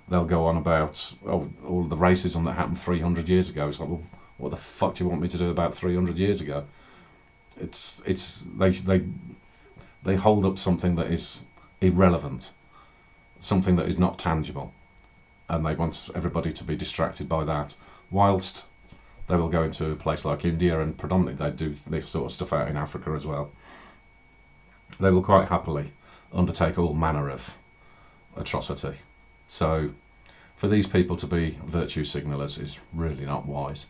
They'll go on about all the racism that happened 300 years ago. It's like, well, what the fuck do you want me to do about 300 years ago? They hold up something that is irrelevant, something that is not tangible, and they want everybody to be distracted by that, whilst they will go into a place like India, and predominantly they do this sort of stuff out in Africa as well. They will quite happily undertake all manner of atrocity. So for these people to be virtue signallers is really not wise.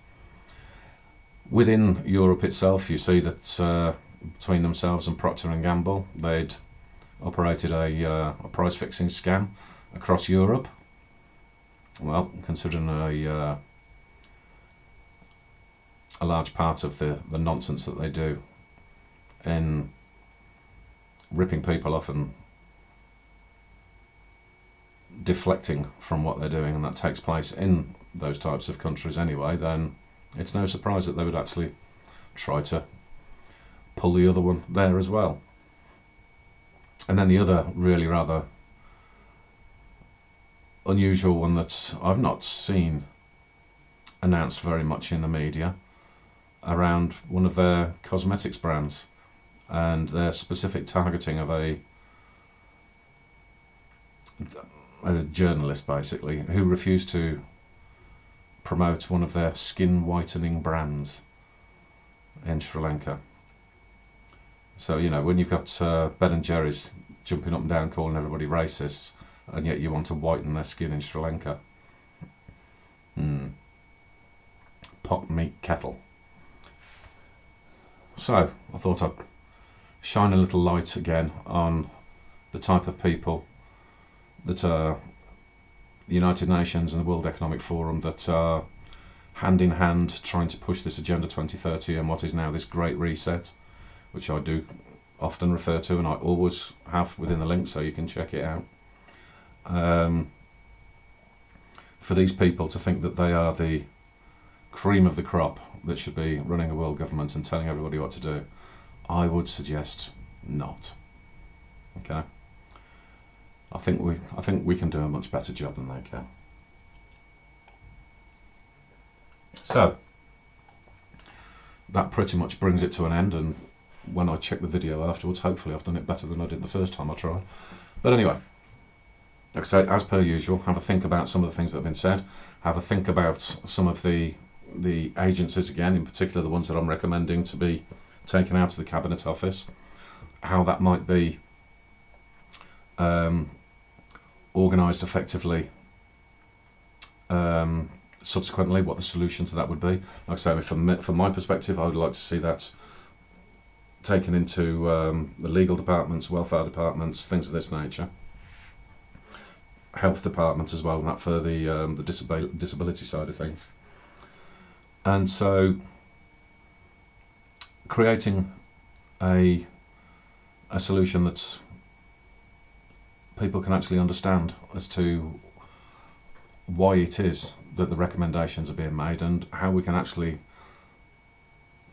Within Europe itself, you see that between themselves and Procter & Gamble, they'd operated a price fixing scam across Europe. Well, considering a large part of the nonsense that they do in ripping people off and deflecting from what they're doing, and that takes place in those types of countries anyway, then it's no surprise that they would actually try to pull the other one there as well. And then the other really rather unusual one that I've not seen announced very much in the media, around one of their cosmetics brands and their specific targeting of a journalist, basically, who refused to promote one of their skin whitening brands in Sri Lanka. So, when you've got Ben and Jerry's jumping up and down calling everybody racists, and yet you want to whiten their skin in Sri Lanka. Pot meat kettle. So I thought I'd shine a little light again on the type of people that are the United Nations and the World Economic Forum that are hand in hand trying to push this Agenda 2030 and what is now this Great Reset, which I do often refer to, and I always have within the link, so you can check it out. For these people to think that they are the cream of the crop that should be running a world government and telling everybody what to do, I would suggest not. Okay, I think we can do a much better job than they can. So that pretty much brings it to an end, and when I check the video afterwards, hopefully I've done it better than I did the first time I tried. But anyway, like I say, as per usual, have a think about some of the things that have been said. Have a think about some of the agencies, again, in particular the ones that I'm recommending to be taken out of the Cabinet Office, how that might be organised effectively subsequently what the solution to that would be. Like I say, from my perspective, I would like to see that taken into the legal departments, welfare departments, things of this nature, health departments as well, and that for the disability side of things. And so creating a solution that people can actually understand as to why it is that the recommendations are being made, and how we can actually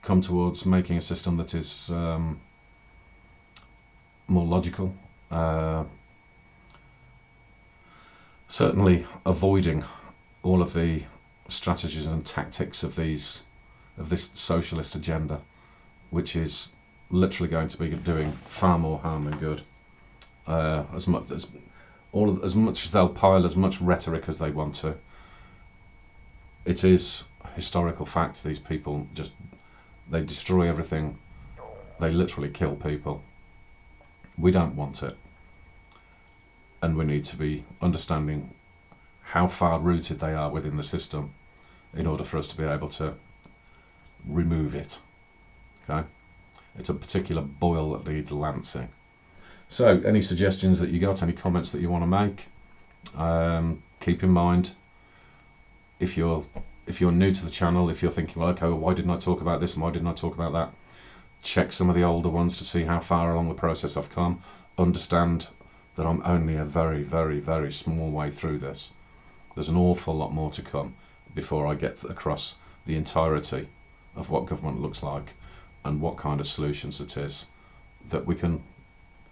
come towards making a system that is more logical, certainly avoiding all of the strategies and tactics of this socialist agenda, which is literally going to be doing far more harm than good. As much as they'll pile as much rhetoric as they want to, it is historical fact. These people they destroy everything. They literally kill people. We don't want it, and we need to be understanding how far rooted they are within the system in order for us to be able to remove it. Okay, it's a particular boil that needs lancing. So, any suggestions that you got, any comments that you want to make, keep in mind, if you're new to the channel, if you're thinking, well, okay, well, why didn't I talk about this and why didn't I talk about that? Check some of the older ones to see how far along the process I've come. Understand that I'm only a very, very, very small way through this. There's an awful lot more to come before I get across the entirety of what government looks like and what kind of solutions it is that we can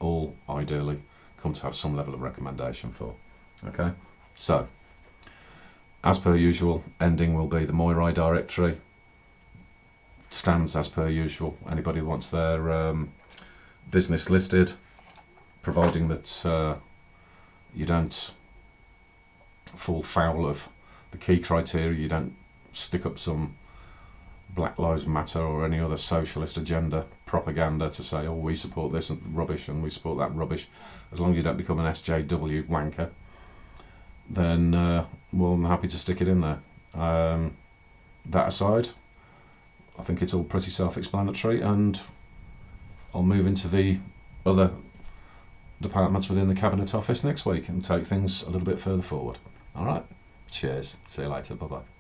all ideally come to have some level of recommendation for. Okay, so as per usual, ending will be the Moirai directory. Stands as per usual. Anybody who wants their business listed, providing that you don't fall foul of the key criteria, you don't stick up some Black Lives Matter or any other socialist agenda propaganda to say, oh, we support this and rubbish and we support that rubbish. As long as you don't become an SJW wanker, then well, I'm happy to stick it in there. That aside, I think it's all pretty self-explanatory, and I'll move into the other departments within the Cabinet Office next week and take things a little bit further forward. All right, cheers, see you later, bye-bye.